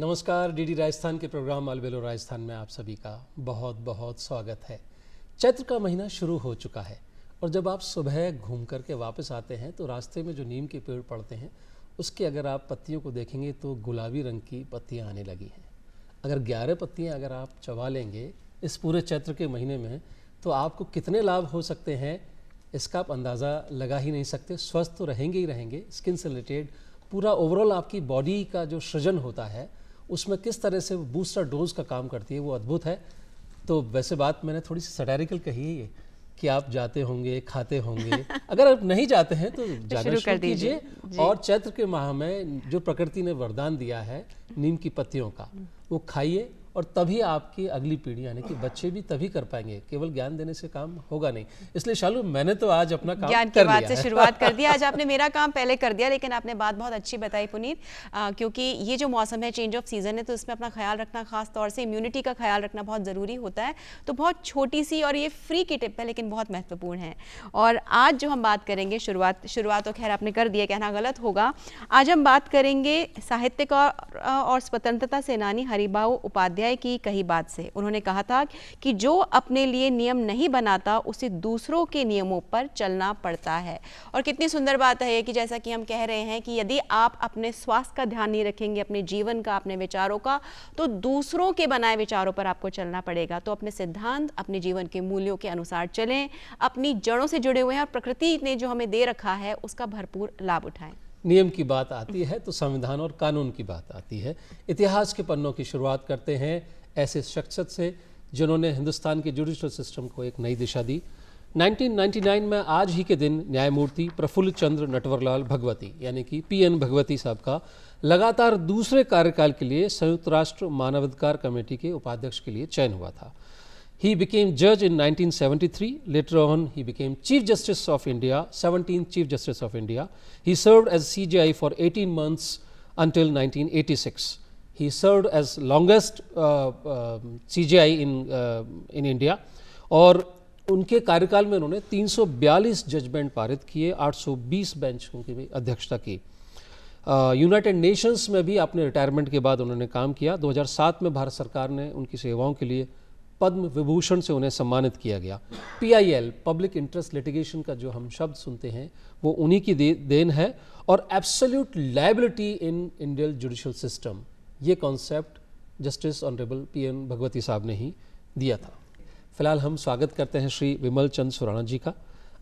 नमस्कार। डीडी राजस्थान के प्रोग्राम अलबेलो राजस्थान में आप सभी का बहुत बहुत स्वागत है। चैत्र का महीना शुरू हो चुका है और जब आप सुबह घूम कर के वापस आते हैं तो रास्ते में जो नीम के पेड़ पड़ते हैं उसके अगर आप पत्तियों को देखेंगे तो गुलाबी रंग की पत्तियां आने लगी हैं। अगर 11 पत्तियां अगर आप चबा लेंगे इस पूरे चैत्र के महीने में तो आपको कितने लाभ हो सकते हैं इसका आप अंदाज़ा लगा ही नहीं सकते। स्वस्थ तो रहेंगे ही रहेंगे, स्किन से रिलेटेड पूरा ओवरऑल आपकी बॉडी का जो सृजन होता है उसमें किस तरह से बूस्टर डोज का काम करती है वो अद्भुत है। तो वैसे बात मैंने थोड़ी सी सटारिकल कही है कि आप जाते होंगे, खाते होंगे। अगर आप नहीं जाते हैं तो जाना शुरू कीजिए और चैत्र के माह में जो प्रकृति ने वरदान दिया है नीम की पत्तियों का वो खाइए और तभी आपकी अगली पीढ़ी यानी कि बच्चे भी तभी कर पाएंगे। केवल ज्ञान देने से काम होगा नहीं। इसलिए शालू मैंने तो आज अपना काम ज्ञान की बात से शुरुआत कर दिया। आज आपने मेरा काम पहले कर दिया, लेकिन आपने बात बहुत अच्छी बताई पुनीत, क्योंकि ये जो मौसम है, चेंज ऑफ सीजन है, तो इसमें अपना ख्याल रखना, खास तौर से इम्यूनिटी का ख्याल रखना बहुत ज़रूरी होता है। तो बहुत छोटी सी और ये फ्री की टिप है लेकिन बहुत महत्वपूर्ण है। और आज जो हम बात करेंगे, शुरुआत तो खैर आपने कर दी है, कहना गलत होगा। आज हम बात करेंगे साहित्यकार और स्वतंत्रता सेनानी हरिभाऊ उपाध्याय की कही बात से। उन्होंने कहा था कि जो अपने लिए नियम नहीं बनाता उसे दूसरों के नियमों पर चलना पड़ता है। और कितनी सुंदर बात है कि जैसा कि हम कह रहे हैं कि यदि आप अपने स्वास्थ्य का ध्यान नहीं रखेंगे, अपने जीवन का, अपने विचारों का, तो दूसरों के बनाए विचारों पर आपको चलना पड़ेगा। तो अपने सिद्धांत, अपने जीवन के मूल्यों के अनुसार चलें, अपनी जड़ों से जुड़े हुए हैं और प्रकृति ने जो हमें दे रखा है उसका भरपूर लाभ उठाएं। नियम की बात आती है तो संविधान और कानून की बात आती है। इतिहास के पन्नों की शुरुआत करते हैं ऐसे शख्सियत से जिन्होंने हिंदुस्तान के जुडिशल सिस्टम को एक नई दिशा दी। 1999 में आज ही के दिन न्यायमूर्ति प्रफुल्ल चंद्र नटवरलाल भगवती यानी कि PN भगवती साहब का लगातार दूसरे कार्यकाल के लिए संयुक्त राष्ट्र मानवाधिकार कमेटी के उपाध्यक्ष के लिए चयन हुआ था। He became judge in 1973. Later on, he became Chief Justice of India, 17th Chief Justice of India. He served as CJI for 18 months until 1986. He served as longest CJI in India. और उनके कार्यकाल में उन्होंने 342 judgement पारित किए, 820 बेंचों की भी अध्यक्षता की। यूनाइटेड नेशंस में भी अपने रिटायरमेंट के बाद उन्होंने काम किया। 2007 में भारत सरकार ने उनकी सेवाओं के लिए पद्म विभूषण से उन्हें सम्मानित किया गया। PIL पब्लिक इंटरेस्ट लिटिगेशन का जो हम शब्द सुनते हैं वो उन्हीं की देन है। और absolute liability in Indian judicial system, ये concept justice honourable PN Bhagwati साहब ने ही दिया था। फिलहाल हम स्वागत करते हैं श्री विमल चंद सुराणा जी का।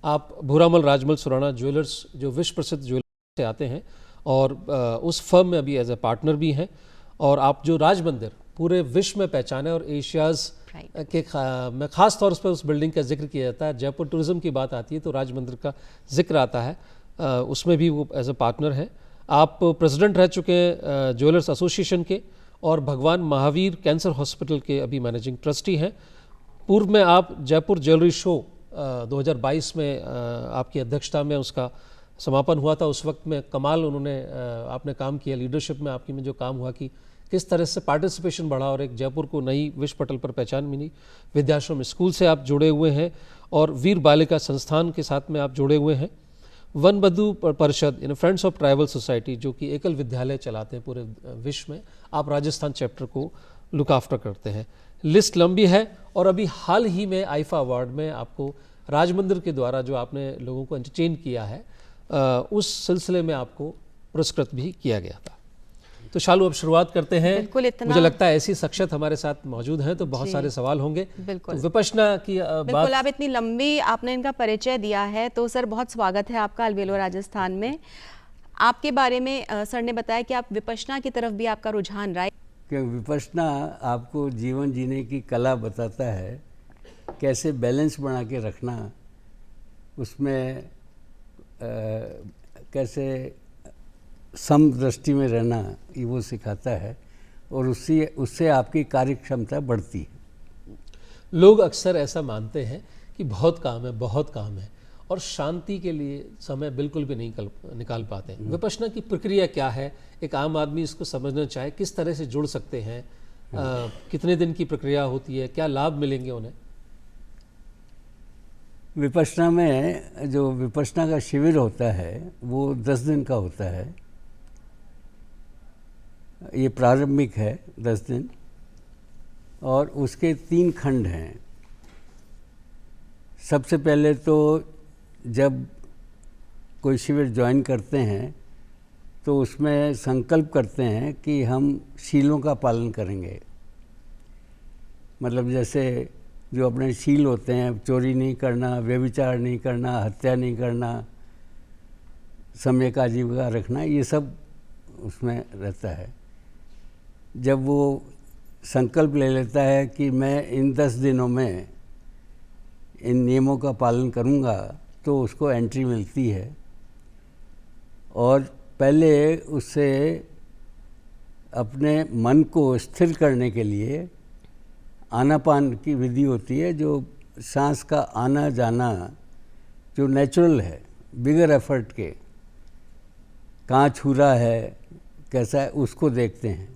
आप भूरामल राजमल सुराणा ज्वेलर्स जो विश्व प्रसिद्ध ज्वेलर्स से आते हैं और उस फर्म में अभी एज ए पार्टनर भी हैं। और आप जो राज मंदिर पूरे विश्व में पहचाने और एशियाज़ के में ख़ास तौर पर उस बिल्डिंग का जिक्र किया जाता है। जयपुर टूरिज़्म की बात आती है तो राज मंदिर का जिक्र आता है, उसमें भी वो एज ए पार्टनर है। आप प्रेसिडेंट रह चुके हैं ज्वेलर्स एसोसिएशन के और भगवान महावीर कैंसर हॉस्पिटल के अभी मैनेजिंग ट्रस्टी हैं। पूर्व में आप जयपुर ज्वेलरी शो 2022 में आपकी अध्यक्षता में उसका समापन हुआ था। उस वक्त में कमाल उन्होंने आपने काम किया, लीडरशिप में आपकी में जो काम हुआ कि किस तरह से पार्टिसिपेशन बढ़ा और एक जयपुर को नई विश्व पटल पर पहचान मिली। विद्याश्रम स्कूल से आप जुड़े हुए हैं और वीर बालिका संस्थान के साथ में आप जुड़े हुए हैं। वन बंधु परिषद इन फ्रेंड्स ऑफ ट्राइबल सोसाइटी जो कि एकल विद्यालय चलाते हैं पूरे विश्व में, आप राजस्थान चैप्टर को लुक आफ्टर करते हैं। लिस्ट लंबी है और अभी हाल ही में आईफा अवार्ड में आपको राजमंदिर के द्वारा जो आपने लोगों को एंटरटेन किया है उस सिलसिले में आपको पुरस्कृत भी किया गया था। तो शालू अब शुरुआत करते हैं। मुझे लगता है ऐसी शख्सियत हमारे साथ मौजूद हैं तो बहुत सारे सवाल होंगे। बिल्कुल। तो विपश्यना की बिल्कुल, आप इतनी लंबी आपने इनका परिचय दिया है तो सर बहुत स्वागत है आपका अलबेलो राजस्थान में। आपके बारे में सर ने बताया कि आप विपश्यना की तरफ भी आपका रुझान रहा है। क्योंकि विपश्यना आपको जीवन जीने की कला बताता है, कैसे बैलेंस बना के रखना, उसमें कैसे समदृष्टि में रहना, ये वो सिखाता है और उससे आपकी कार्य क्षमता बढ़ती है। लोग अक्सर ऐसा मानते हैं कि बहुत काम है और शांति के लिए समय बिल्कुल भी नहीं निकाल पाते। विपश्यना की प्रक्रिया क्या है, एक आम आदमी इसको समझना चाहे किस तरह से जुड़ सकते हैं, कितने दिन की प्रक्रिया होती है, क्या लाभ मिलेंगे उन्हें? विपश्यना में जो विपश्यना का शिविर होता है वो 10 दिन का होता है ये प्रारंभिक है 10 दिन, और उसके 3 खंड हैं। सबसे पहले तो जब कोई शिविर ज्वाइन करते हैं तो उसमें संकल्प करते हैं कि हम शीलों का पालन करेंगे। मतलब जैसे जो अपने शील होते हैं, चोरी नहीं करना, व्यभिचार नहीं करना, हत्या नहीं करना, समय का आजीविका रखना, ये सब उसमें रहता है। जब वो संकल्प ले लेता है कि मैं इन 10 दिनों में इन नियमों का पालन करूँगा, तो उसको एंट्री मिलती है। और पहले उससे अपने मन को स्थिर करने के लिए आनापान की विधि होती है, जो सांस का आना जाना जो नेचुरल है, बिगर एफर्ट के, कहाँ छू रहा है, कैसा है, उसको देखते हैं।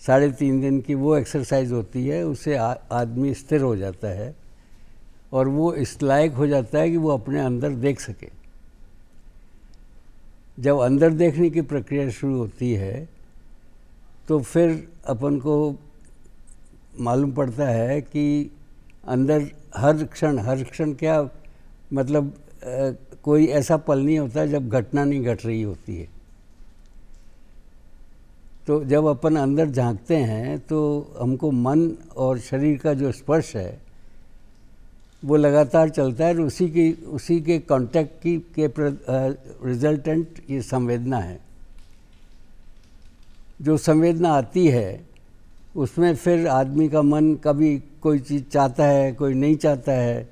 3.5 दिन की वो एक्सरसाइज होती है, उससे आदमी स्थिर हो जाता है और वो इस लायक हो जाता है कि वो अपने अंदर देख सके। जब अंदर देखने की प्रक्रिया शुरू होती है तो फिर अपन को मालूम पड़ता है कि अंदर हर क्षण क्या मतलब कोई ऐसा पल नहीं होता जब घटना नहीं घट रही होती है। तो जब अपन अंदर झांकते हैं तो हमको मन और शरीर का जो स्पर्श है वो लगातार चलता है, और उसी के कांटेक्ट के रिजल्टेंट ये संवेदना है। जो संवेदना आती है उसमें फिर आदमी का मन कभी कोई चीज़ चाहता है, कोई नहीं चाहता है,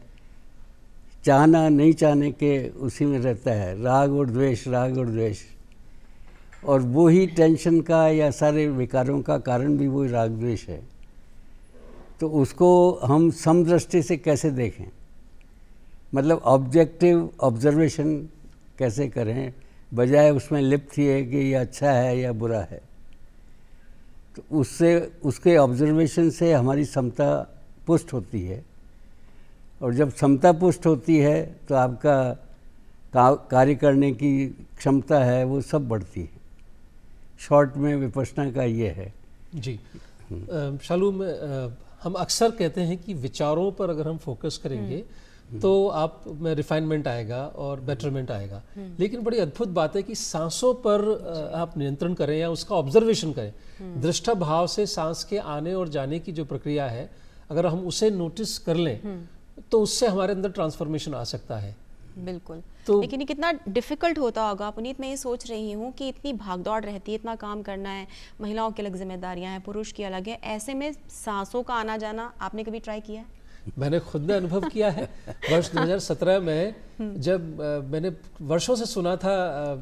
चाहना नहीं चाहने के उसी में रहता है, राग और द्वेष। और वो ही टेंशन का या सारे विकारों का कारण भी वही राग द्वेष है। तो उसको हम समदृष्टि से कैसे देखें, मतलब ऑब्जेक्टिव ऑब्जर्वेशन कैसे करें, बजाय उसमें लिप्त ही है कि ये अच्छा है या बुरा है। तो उससे उसके ऑब्जर्वेशन से हमारी समता पुष्ट होती है, और जब समता पुष्ट होती है तो आपका कार्य करने की क्षमता है वो सब बढ़ती है। शॉर्ट में विपश्यना का ये है। जी शालू में हम अक्सर कहते हैं कि विचारों पर अगर हम फोकस करेंगे तो आप में रिफाइनमेंट आएगा और बेटरमेंट आएगा, लेकिन बड़ी अद्भुत बात है कि सांसों पर आप नियंत्रण करें या उसका ऑब्जर्वेशन करें। दृष्टा भाव से सांस के आने और जाने की जो प्रक्रिया है, अगर हम उसे नोटिस कर लें तो उससे हमारे अंदर ट्रांसफॉर्मेशन आ सकता है। बिल्कुल। तो लेकिन ये कितना डिफिकल्ट होता होगा पुनीत। मैं ये सोच रही हूँ कि इतनी भागदौड़ रहती है, इतना काम करना है, महिलाओं की अलग जिम्मेदारियां हैं, पुरुष की अलग है, ऐसे में सांसों का आना जाना आपने कभी ट्राई किया है? मैंने खुद ने अनुभव किया है। वर्ष 2017 में जब मैंने वर्षों से सुना था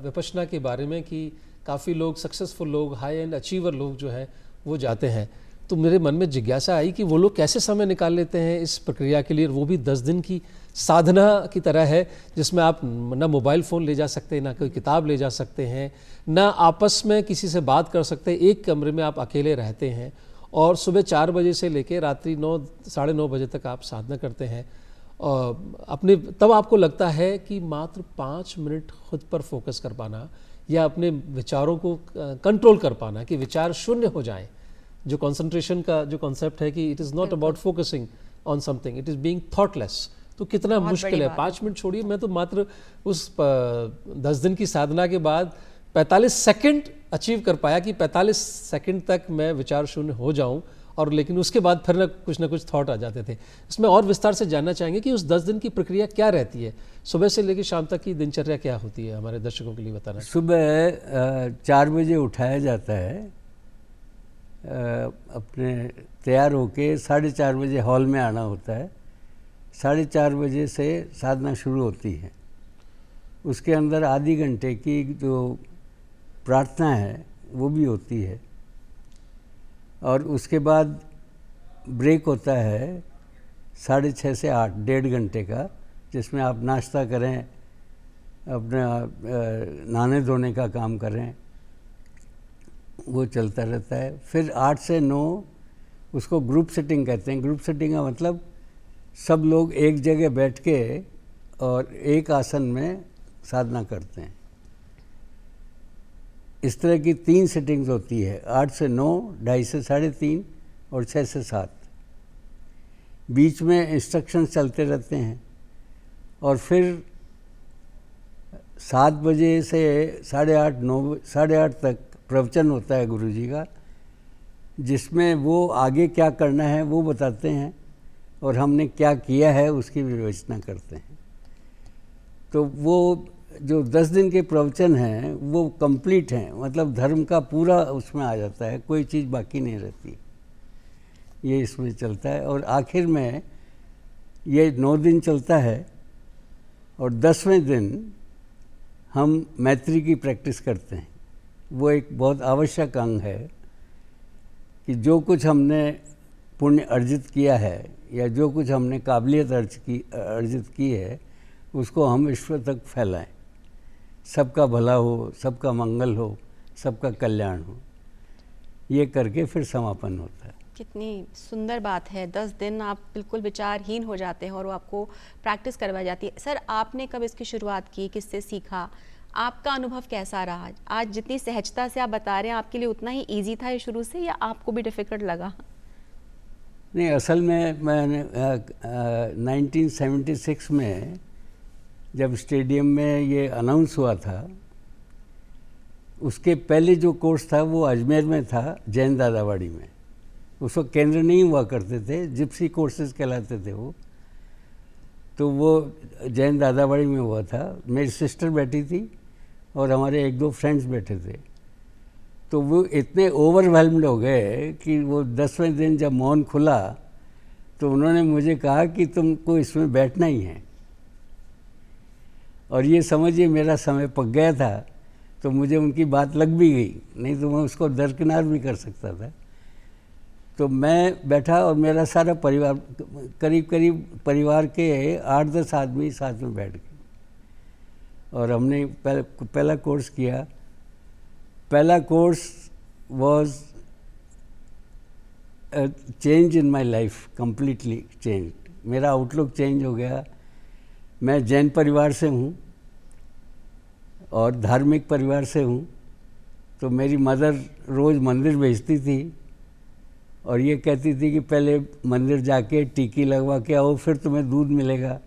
विपश्यना के बारे में कि काफ़ी लोग सक्सेसफुल लोग, हाई एंड अचीवर लोग जो हैं वो जाते हैं, तो मेरे मन में जिज्ञासा आई कि वो लोग कैसे समय निकाल लेते हैं इस प्रक्रिया के लिए। वो भी 10 दिन की साधना की तरह है जिसमें आप ना मोबाइल फ़ोन ले जा सकते हैं, ना कोई किताब ले जा सकते हैं, ना आपस में किसी से बात कर सकते हैं। एक कमरे में आप अकेले रहते हैं और सुबह 4 बजे से लेकर रात्रि 9 साढ़े 9 बजे तक आप साधना करते हैं। अपने तब आपको लगता है कि मात्र 5 मिनट खुद पर फोकस कर पाना या अपने विचारों को कंट्रोल कर पाना कि विचार शून्य हो जाएं, जो कंसंट्रेशन का जो कॉन्सेप्ट है कि it is not about focusing on something, it is being thoughtless, तो कितना मुश्किल है। 5 मिनट छोड़िए, मैं तो मात्र उस 10 दिन की साधना के बाद 45 सेकंड अचीव कर पाया कि 45 सेकंड तक मैं विचार शून्य हो जाऊं, और लेकिन उसके बाद फिर ना कुछ थॉट आ जाते थे। इसमें और विस्तार से जानना चाहेंगे कि उस 10 दिन की प्रक्रिया क्या रहती है, सुबह से लेकर शाम तक की दिनचर्या क्या होती है, हमारे दर्शकों के लिए बताना। सुबह 4 बजे उठाया जाता है, अपने तैयार होके 4:30 बजे हॉल में आना होता है। 4:30 बजे से साधना शुरू होती है। उसके अंदर आधी घंटे की जो प्रार्थना है वो भी होती है, और उसके बाद ब्रेक होता है 6:30 से 8, 1.5 घंटे का, जिसमें आप नाश्ता करें, अपना नहाने धोने का काम करें, वो चलता रहता है। फिर 8 से 9 उसको ग्रुप सेटिंग कहते हैं। ग्रुप सेटिंग का मतलब सब लोग एक जगह बैठ के और एक आसन में साधना करते हैं। इस तरह की 3 सिटिंग्स होती है, 8 से 9, 2:30 से 3:30 और 6 से 7। बीच में इंस्ट्रक्शंस चलते रहते हैं और फिर 7 बजे से 8:30, 9, 8:30 तक प्रवचन होता है गुरुजी का, जिसमें वो आगे क्या करना है वो बताते हैं और हमने क्या किया है उसकी विवेचना करते हैं। तो वो जो 10 दिन के प्रवचन हैं वो कंप्लीट हैं, मतलब धर्म का पूरा उसमें आ जाता है, कोई चीज़ बाकी नहीं रहती। ये इसमें चलता है और आखिर में ये 9 दिन चलता है और 10वें दिन हम मैत्री की प्रैक्टिस करते हैं। वो एक बहुत आवश्यक अंग है कि जो कुछ हमने पुण्य अर्जित किया है या जो कुछ हमने काबिलियत अर्जित की है उसको हम ईश्वर तक फैलाएं, सबका भला हो, सबका मंगल हो, सबका कल्याण हो। ये करके फिर समापन होता है। कितनी सुंदर बात है। 10 दिन आप बिल्कुल विचारहीन हो जाते हैं और वो आपको प्रैक्टिस करवाई जाती है। सर, आपने कब इसकी शुरुआत की, किससे सीखा, आपका अनुभव कैसा रहा? आज जितनी सहजता से आप बता रहे हैं, आपके लिए उतना ही इजी था ये शुरू से या आपको भी डिफ़िकल्ट लगा? नहीं, असल में मैंने 1976 में जब स्टेडियम में ये अनाउंस हुआ था, उसके पहले जो कोर्स था वो अजमेर में था, जैन दादावाड़ी में। उस वक्त केंद्र नहीं हुआ करते थे, जिप्सी कोर्सेज कहलाते थे वो। तो वो जैन दादावाड़ी में हुआ था। मेरी सिस्टर बैठी थी और हमारे 1-2 फ्रेंड्स बैठे थे। तो वो इतने ओवरवेल्म्ड हो गए कि वो 10वें दिन जब मौन खुला तो उन्होंने मुझे कहा कि तुमको इसमें बैठना ही है। और ये समझिए मेरा समय पक गया था, तो मुझे उनकी बात लग भी गई, नहीं तो मैं उसको दरकिनार भी कर सकता था। तो मैं बैठा और मेरा सारा परिवार, करीब करीब परिवार के 8-10 आदमी साथ में बैठ गए और हमने पहला कोर्स किया। पहला course was change in my life, completely change. मेरा आउटलुक चेंज हो गया। मैं जैन परिवार से हूँ और धार्मिक परिवार से हूँ, तो मेरी मदर रोज़ मंदिर भेजती थी और ये कहती थी कि पहले मंदिर जाके टीकी लगवा के आओ, फिर तुम्हें दूध मिलेगा।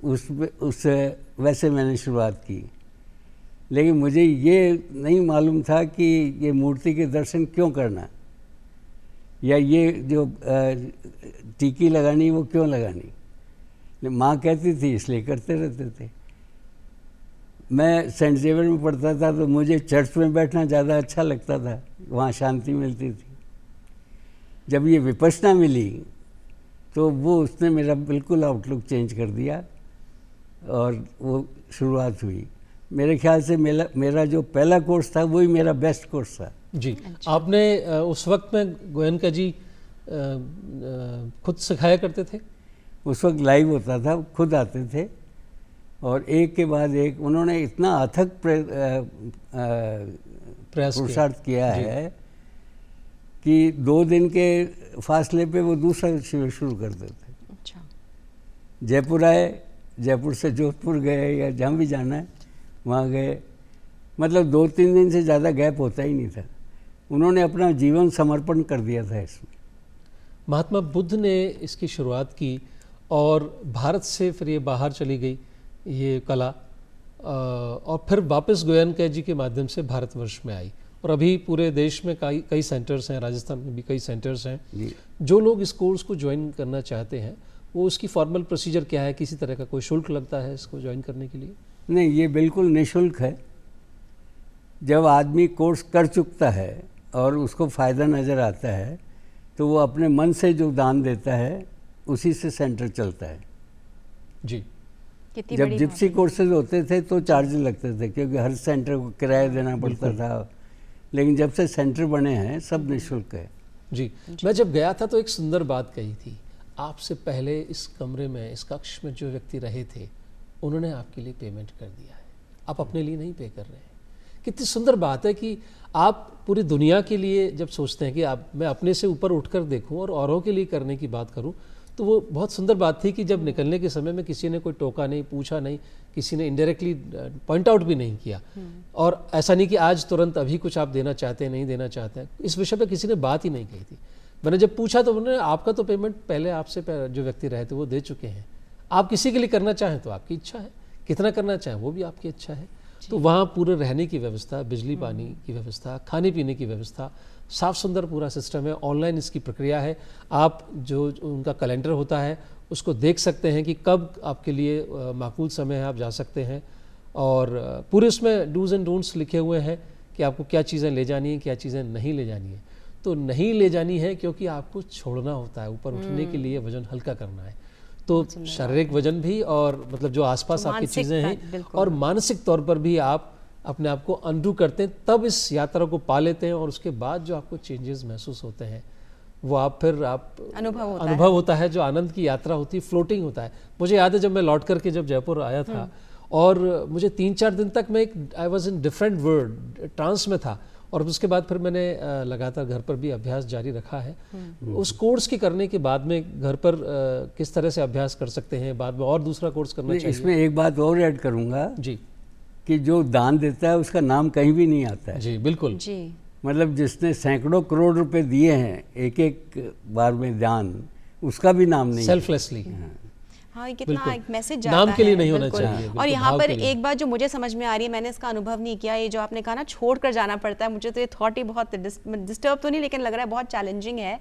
उससे वैसे मैंने शुरुआत की। लेकिन मुझे ये नहीं मालूम था कि ये मूर्ति के दर्शन क्यों करना या ये जो टीकी लगानी वो क्यों लगानी। माँ कहती थी इसलिए करते रहते थे। मैं सेंट जेवियर में पढ़ता था तो मुझे चर्च में बैठना ज़्यादा अच्छा लगता था, वहाँ शांति मिलती थी। जब ये विपश्यना मिली तो वो उसने मेरा बिल्कुल आउटलुक चेंज कर दिया और वो शुरुआत हुई। मेरे ख्याल से मेरा जो पहला कोर्स था वही मेरा बेस्ट कोर्स था। जी, आपने उस वक्त में गोयनका जी खुद सिखाया करते थे? उस वक्त लाइव होता था, खुद आते थे और एक के बाद एक उन्होंने इतना अथक पुरुषार्थ किया है कि 2 दिन के फासले पे वो दूसरा शिविर शुरू कर देते। अच्छा। जयपुर आए, जयपुर से जोधपुर गए या जहाँ भी जाना है वहाँ गए, मतलब 2-3 दिन से ज़्यादा गैप होता ही नहीं था। उन्होंने अपना जीवन समर्पण कर दिया था इसमें। महात्मा बुद्ध ने इसकी शुरुआत की और भारत से फिर ये बाहर चली गई ये कला, और फिर वापस गोयनका जी के माध्यम से भारतवर्ष में आई और अभी पूरे देश में कई सेंटर्स हैं, राजस्थान में भी कई सेंटर्स हैं। जो लोग इस कोर्स को ज्वाइन करना चाहते हैं वो उसकी फॉर्मल प्रोसीजर क्या है? किसी तरह का कोई शुल्क लगता है इसको ज्वाइन करने के लिए? नहीं, ये बिल्कुल निःशुल्क है। जब आदमी कोर्स कर चुकता है और उसको फ़ायदा नज़र आता है तो वो अपने मन से जो दान देता है उसी से सेंटर चलता है। जी। जब जिप्सी कोर्सेज होते थे तो चार्ज लगते थे क्योंकि हर सेंटर को किराया देना पड़ता था, लेकिन जब से सेंटर बने हैं सब निःशुल्क है। जी, मैं जब गया था तो एक सुंदर बात कही थी। आपसे पहले इस कमरे में, इस कक्ष में जो व्यक्ति रहे थे उन्होंने आपके लिए पेमेंट कर दिया है, आप अपने लिए नहीं पे कर रहे हैं। कितनी सुंदर बात है कि आप पूरी दुनिया के लिए जब सोचते हैं कि मैं अपने से ऊपर उठकर देखूं और औरों के लिए करने की बात करूं, तो वो बहुत सुंदर बात थी कि जब निकलने के समय में किसी ने कोई टोका नहीं, पूछा नहीं, किसी ने इनडायरेक्टली पॉइंट आउट भी नहीं किया। और ऐसा नहीं कि आज तुरंत अभी कुछ आप देना चाहते हैं, नहीं देना चाहते हैं, इस विषय पे किसी ने बात ही नहीं कही थी। मैंने जब पूछा तो उन्होंने आपका तो पेमेंट पहले आपसे जो व्यक्ति रहे थे वो दे चुके हैं, आप किसी के लिए करना चाहें तो आपकी इच्छा है, कितना करना चाहें वो भी आपकी इच्छा है। तो वहाँ पूरे रहने की व्यवस्था, बिजली पानी की व्यवस्था, खाने पीने की व्यवस्था, साफ सुंदर पूरा सिस्टम है। ऑनलाइन इसकी प्रक्रिया है, आप जो उनका कैलेंडर होता है उसको देख सकते हैं कि कब आपके लिए माकूल समय है, आप जा सकते हैं। और पूरे उसमें डूज एंड डोंट्स लिखे हुए हैं कि आपको क्या चीज़ें ले जानी है, क्या चीज़ें नहीं ले जानी है। तो नहीं ले जानी है क्योंकि आपको छोड़ना होता है, ऊपर उठने के लिए वजन हल्का करना है। तो शारीरिक वजन भी और मतलब जो आसपास आपकी चीज़ें हैं और मानसिक तौर पर भी आप अपने आप को अनडू करते हैं, तब इस यात्रा को पा लेते हैं। और उसके बाद जो आपको चेंजेस महसूस होते हैं वो आप अनुभव होता है, जो आनंद की यात्रा होती है, फ्लोटिंग होता है। मुझे याद है जब मैं लौट करके जब जयपुर आया था और मुझे 3-4 दिन तक मैं I was in different world, trance में था। और उसके बाद फिर मैंने लगातार घर पर भी अभ्यास जारी रखा है। उस कोर्स के करने के बाद में घर पर किस तरह से अभ्यास कर सकते हैं, बाद में और दूसरा कोर्स करना चाहिए। इसमें एक बात और ऐड करूंगा जी, कि जो दान देता है उसका नाम कहीं भी नहीं आता है। जी बिल्कुल जी। मतलब जिसने सैकड़ों करोड़ रुपए दिए हैं एक एक बार में दान, उसका भी नाम नहीं, सेल्फलेसली। हाँ, ये कितना एक मैसेज जाता नाम के लिए है, नहीं होना बिल्कुल। चाहिए, और बिल्कुल, यहाँ भाव पर के लिए। एक बात जो मुझे समझ में आ रही है, मैंने इसका अनुभव नहीं किया, ये जो आपने कहा ना छोड़ कर जाना पड़ता है, मुझे तो ये थॉट ही बहुत डिस्टर्ब तो नहीं लेकिन लग रहा है बहुत चैलेंजिंग है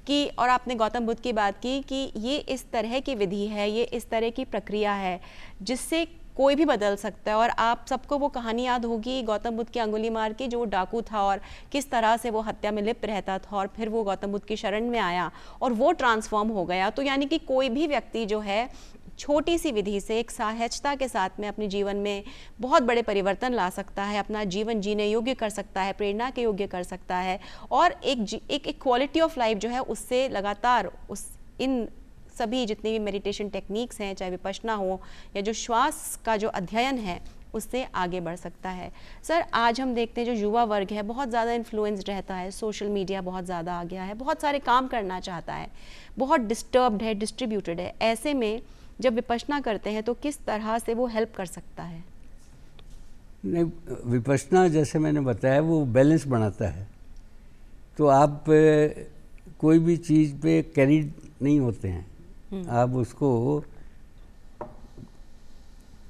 कि। और आपने गौतम बुद्ध की बात की कि ये इस तरह की विधि है, ये इस तरह की प्रक्रिया है जिससे कोई भी बदल सकता है। और आप सबको वो कहानी याद होगी गौतम बुद्ध की अंगुली मार की, जो डाकू था और किस तरह से वो हत्या में लिप्त रहता था और फिर वो गौतम बुद्ध की शरण में आया और वो ट्रांसफॉर्म हो गया। तो यानी कि कोई भी व्यक्ति जो है छोटी सी विधि से एक सहजता के साथ में अपने जीवन में बहुत बड़े परिवर्तन ला सकता है, अपना जीवन जीने योग्य कर सकता है, प्रेरणा के योग्य कर सकता है और एक क्वालिटी ऑफ लाइफ जो है उससे लगातार उस इन सभी जितनी भी मेडिटेशन टेक्निक्स हैं, चाहे विपश्यना हो या जो श्वास का जो अध्ययन है, उससे आगे बढ़ सकता है। सर, आज हम देखते हैं जो युवा वर्ग है बहुत ज़्यादा इन्फ्लुएंस्ड रहता है, सोशल मीडिया बहुत ज़्यादा आ गया है, बहुत सारे काम करना चाहता है, बहुत डिस्टर्ब्ड है, डिस्ट्रीब्यूटेड है। ऐसे में जब विपश्यना करते हैं तो किस तरह से वो हेल्प कर सकता है? नहीं, विपश्यना जैसे मैंने बताया वो बैलेंस बनाता है। तो आप कोई भी चीज़ पे कैरिड नहीं होते हैं, आप उसको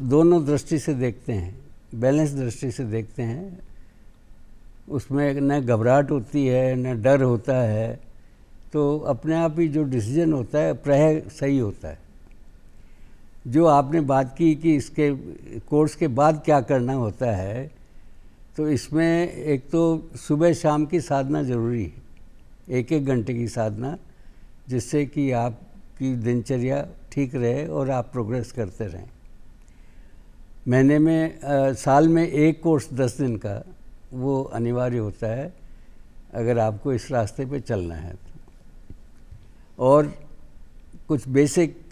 दोनों दृष्टि से देखते हैं, बैलेंस दृष्टि से देखते हैं। उसमें न घबराहट होती है न डर होता है, तो अपने आप ही जो डिसीजन होता है प्राय सही होता है। जो आपने बात की कि इसके कोर्स के बाद क्या करना होता है, तो इसमें एक तो सुबह शाम की साधना ज़रूरी है, 1-1 घंटे की साधना, जिससे कि आपकी दिनचर्या ठीक रहे और आप प्रोग्रेस करते रहें। महीने में साल में एक कोर्स 10 दिन का वो अनिवार्य होता है अगर आपको इस रास्ते पे चलना है तो। और कुछ बेसिक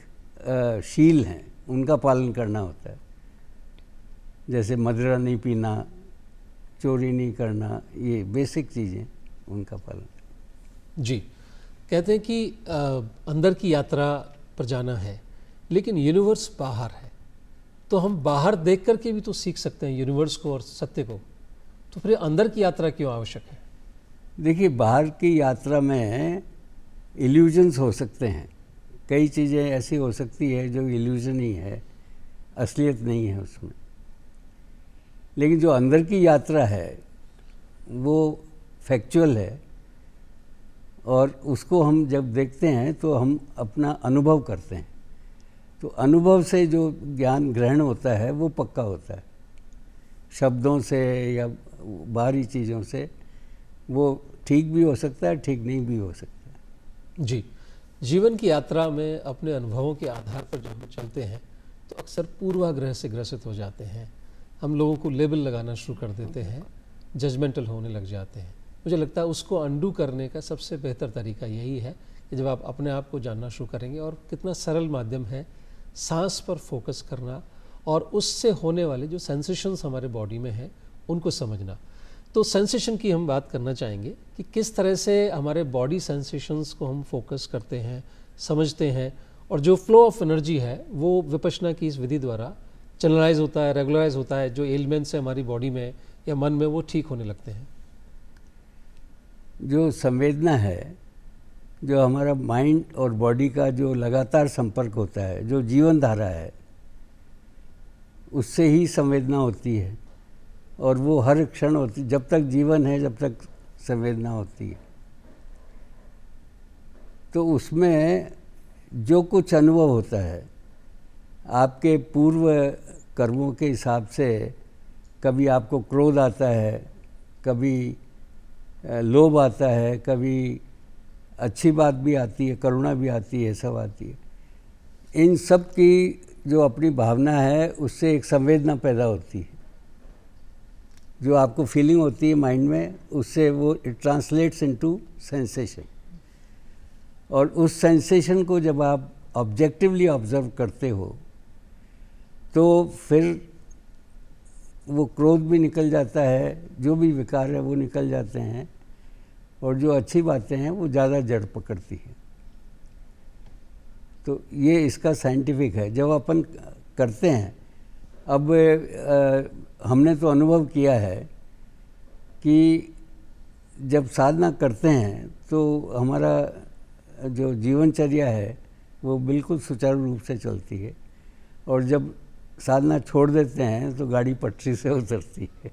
शील हैं उनका पालन करना होता है, जैसे मदिरा नहीं पीना, चोरी नहीं करना, ये बेसिक चीज़ें उनका पालन। जी, कहते हैं कि अंदर की यात्रा पर जाना है लेकिन यूनिवर्स बाहर है, तो हम बाहर देख करके भी तो सीख सकते हैं यूनिवर्स को और सत्य को, तो फिर अंदर की यात्रा क्यों आवश्यक है? देखिए, बाहर की यात्रा में इल्यूजन्स हो सकते हैं, कई चीज़ें ऐसी हो सकती है जो इल्यूजन ही है, असलियत नहीं है उसमें। लेकिन जो अंदर की यात्रा है वो फैक्चुअल है और उसको हम जब देखते हैं तो हम अपना अनुभव करते हैं। तो अनुभव से जो ज्ञान ग्रहण होता है वो पक्का होता है, शब्दों से या बाहरी चीज़ों से वो ठीक भी हो सकता है, ठीक नहीं भी हो सकता है। जी, जीवन की यात्रा में अपने अनुभवों के आधार पर जब हम चलते हैं तो अक्सर पूर्वाग्रह से ग्रसित हो जाते हैं, हम लोगों को लेबल लगाना शुरू कर देते हैं, जजमेंटल होने लग जाते हैं। मुझे लगता है उसको अंडू करने का सबसे बेहतर तरीका यही है कि जब आप अपने आप को जानना शुरू करेंगे, और कितना सरल माध्यम है सांस पर फोकस करना और उससे होने वाले जो सेंसेशंस हमारे बॉडी में हैं उनको समझना। तो सेंसेशन की हम बात करना चाहेंगे कि किस तरह से हमारे बॉडी सेंसेशंस को हम फोकस करते हैं, समझते हैं, और जो फ्लो ऑफ एनर्जी है वो विपश्यना की इस विधि द्वारा चैनलाइज होता है, रेगुलराइज होता है, जो एलिमेंट्स है हमारी बॉडी में या मन में वो ठीक होने लगते हैं। जो संवेदना है, जो हमारा माइंड और बॉडी का जो लगातार संपर्क होता है, जो जीवन धारा है, उससे ही संवेदना होती है, और वो हर क्षण होती, जब तक जीवन है जब तक संवेदना होती है। तो उसमें जो कुछ अनुभव होता है आपके पूर्व कर्मों के हिसाब से, कभी आपको क्रोध आता है, कभी लोभ आता है, कभी अच्छी बात भी आती है, करुणा भी आती है, सब आती है। इन सब की जो अपनी भावना है उससे एक संवेदना पैदा होती है, जो आपको फीलिंग होती है माइंड में, उससे वो इट ट्रांसलेट्स इनटू सेंसेशन। और उस सेंसेशन को जब आप ऑब्जेक्टिवली ऑब्जर्व करते हो तो फिर वो क्रोध भी निकल जाता है, जो भी विकार है वो निकल जाते हैं, और जो अच्छी बातें हैं वो ज़्यादा जड़ पकड़ती हैं। तो ये इसका साइंटिफिक है। जब अपन करते हैं, अब हमने तो अनुभव किया है कि जब साधना करते हैं तो हमारा जो जीवनचर्या है वो बिल्कुल सुचारू रूप से चलती है, और जब साधना छोड़ देते हैं तो गाड़ी पटरी से उतरती है।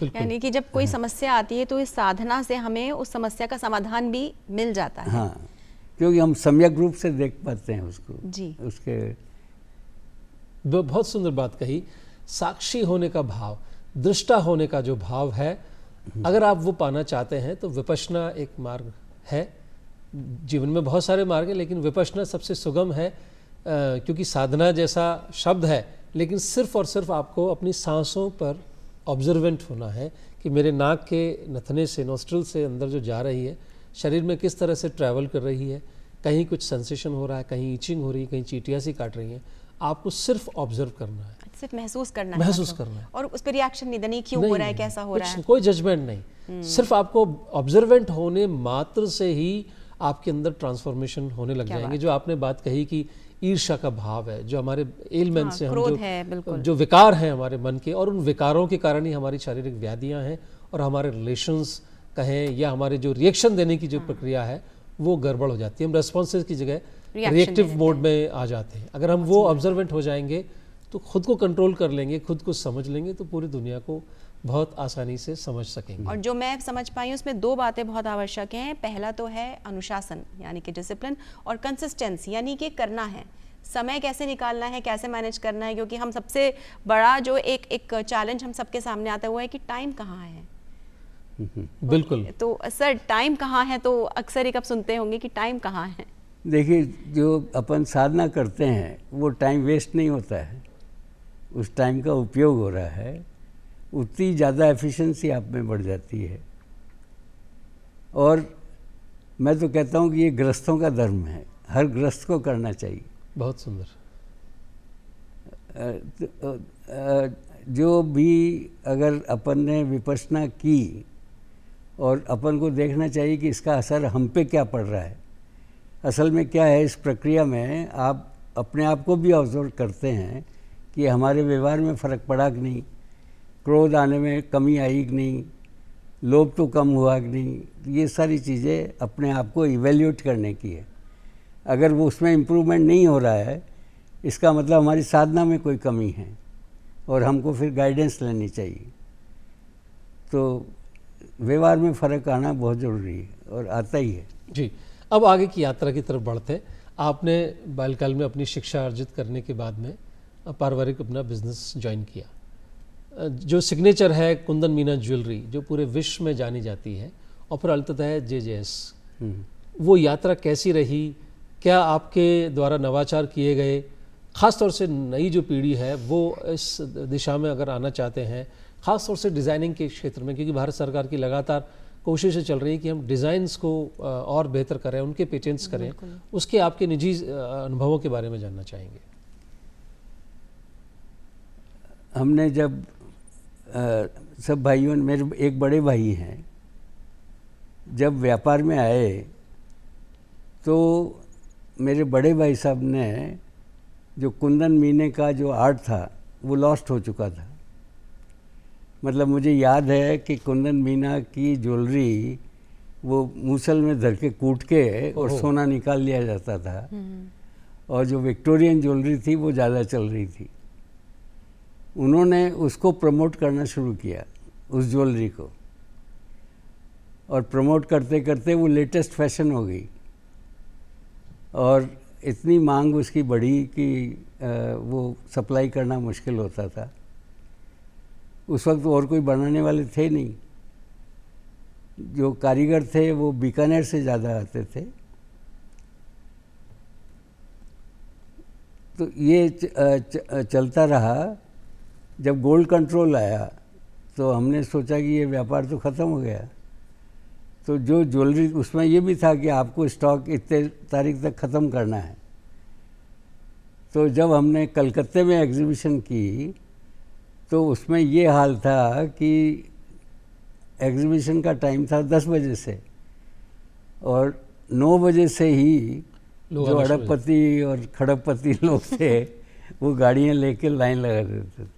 यानी कि जब कोई समस्या आती है तो इस साधना से हमें उस समस्या का समाधान भी मिल जाता है। हाँ, क्योंकि हम सम्यक रूप से देख पाते हैं उसको जी। उसके। बहुत सुंदर बात कही। साक्षी होने का भाव, दृष्टा होने का जो भाव है, अगर आप वो पाना चाहते हैं तो विपश्यना एक मार्ग है। जीवन में बहुत सारे मार्ग हैं, लेकिन विपश्यना सबसे सुगम है, क्योंकि साधना जैसा शब्द है, लेकिन सिर्फ और सिर्फ आपको अपनी सांसों पर ऑब्जर्वेंट होना है कि मेरे नाक के नथने से, नोस्ट्रल से अंदर जो जा रही है, शरीर में किस तरह से ट्रैवल कर रही है, कहीं कुछ सेंसेशन हो रहा है, कहीं ईचिंग हो रही है, कहीं चींटियाँ सी काट रही हैं। आपको सिर्फ ऑब्जर्व करना है, सिर्फ महसूस करना है, महसूस करना है, और उस पर रिएक्शन नहीं देनी, क्यों हो रहा है, कैसा हो रहा है, कोई जजमेंट नहीं। सिर्फ आपको ऑब्जर्वेंट होने मात्र से ही आपके अंदर ट्रांसफॉर्मेशन होने लग जाएंगे। जो आपने बात कही कि ईर्ष्या का भाव है, जो हमारे एलिमेंट्स से हम जो विकार हैं हमारे मन के, और उन विकारों के कारण ही हमारी शारीरिक व्याधियां हैं, और हमारे रिलेशंस कहें या हमारे जो रिएक्शन देने की जो प्रक्रिया है वो गड़बड़ हो जाती है। हम रेस्पॉन्सेज की जगह रिएक्टिव मोड में आ जाते हैं। अगर हम वो ऑब्जर्वेंट हो जाएंगे तो खुद को कंट्रोल कर लेंगे, खुद को समझ लेंगे, तो पूरी दुनिया को बहुत आसानी से समझ सकेंगे। और जो मैं समझ पाई हूँ उसमें दो बातें बहुत आवश्यक हैं। पहला तो है अनुशासन यानी कि डिसिप्लिन, और कंसिस्टेंसी यानी कि करना है, समय कैसे निकालना है, कैसे मैनेज करना है, क्योंकि हम सबसे बड़ा जो एक चैलेंज हम सबके सामने आता है वो है कि टाइम कहाँ है। बिल्कुल। तो सर टाइम कहाँ है, तो अक्सर एक आप सुनते होंगे कि टाइम कहाँ है। देखिए, जो अपन साधना करते हैं वो टाइम वेस्ट नहीं होता है, उस टाइम का उपयोग हो रहा है, उतनी ज़्यादा एफिशिएंसी आप में बढ़ जाती है। और मैं तो कहता हूँ कि ये गृहस्थों का धर्म है, हर गृहस्थ को करना चाहिए। बहुत सुंदर। जो भी अगर अपन ने विपश्यना की, और अपन को देखना चाहिए कि इसका असर हम पे क्या पड़ रहा है। असल में क्या है, इस प्रक्रिया में आप अपने आप को भी ऑब्जर्व करते हैं कि हमारे व्यवहार में फ़र्क पड़ा कि नहीं, क्रोध आने में कमी आई कि नहीं, लोभ तो कम हुआ कि नहीं। ये सारी चीज़ें अपने आप को इवेल्यूएट करने की है। अगर वो उसमें इम्प्रूवमेंट नहीं हो रहा है, इसका मतलब हमारी साधना में कोई कमी है, और हमको फिर गाइडेंस लेनी चाहिए। तो व्यवहार में फ़र्क आना बहुत ज़रूरी है, और आता ही है। जी, अब आगे की यात्रा की तरफ बढ़ते हैं। आपने बालकाल में अपनी शिक्षा अर्जित करने के बाद में पारिवारिक अपना बिजनेस ज्वाइन किया। जो सिग्नेचर है कुंदन मीना ज्वेलरी, जो पूरे विश्व में जानी जाती है, और फिर अंततः JJS, वो यात्रा कैसी रही? क्या आपके द्वारा नवाचार किए गए, ख़ास तौर से नई जो पीढ़ी है वो इस दिशा में अगर आना चाहते हैं, ख़ास तौर से डिज़ाइनिंग के क्षेत्र में, क्योंकि भारत सरकार की लगातार कोशिशें चल रही हैं कि हम डिज़ाइंस को और बेहतर करें, उनके पेटेंट्स करें, उसके आपके निजी अनुभवों के बारे में जानना चाहेंगे। हमने जब सब भाइयों, मेरे एक बड़े भाई हैं, जब व्यापार में आए तो मेरे बड़े भाई साहब ने जो कुंदन मीने का जो आर्ट था वो लॉस्ट हो चुका था। मतलब मुझे याद है कि कुंदन मीना की ज्वेलरी वो मूसल में धर के कूट के और सोना निकाल लिया जाता था, और जो विक्टोरियन ज्वेलरी थी वो ज़्यादा चल रही थी। उन्होंने उसको प्रमोट करना शुरू किया, उस ज्वेलरी को, और प्रमोट करते करते वो लेटेस्ट फैशन हो गई और इतनी मांग उसकी बढ़ी कि वो सप्लाई करना मुश्किल होता था। उस वक्त और कोई बनाने वाले थे नहीं, जो कारीगर थे वो बीकानेर से ज़्यादा आते थे। तो ये चलता रहा। जब गोल्ड कंट्रोल आया तो हमने सोचा कि ये व्यापार तो ख़त्म हो गया। तो जो ज्वेलरी, उसमें ये भी था कि आपको स्टॉक इतने तारीख तक ख़त्म करना है। तो जब हमने कलकत्ते में एग्जीबिशन की तो उसमें ये हाल था कि एग्जीबिशन का टाइम था 10 बजे से, और 9 बजे से ही जो अड़बपति और खड़बपति लोग थे वो गाड़ियाँ लेके लाइन लगा देते थे।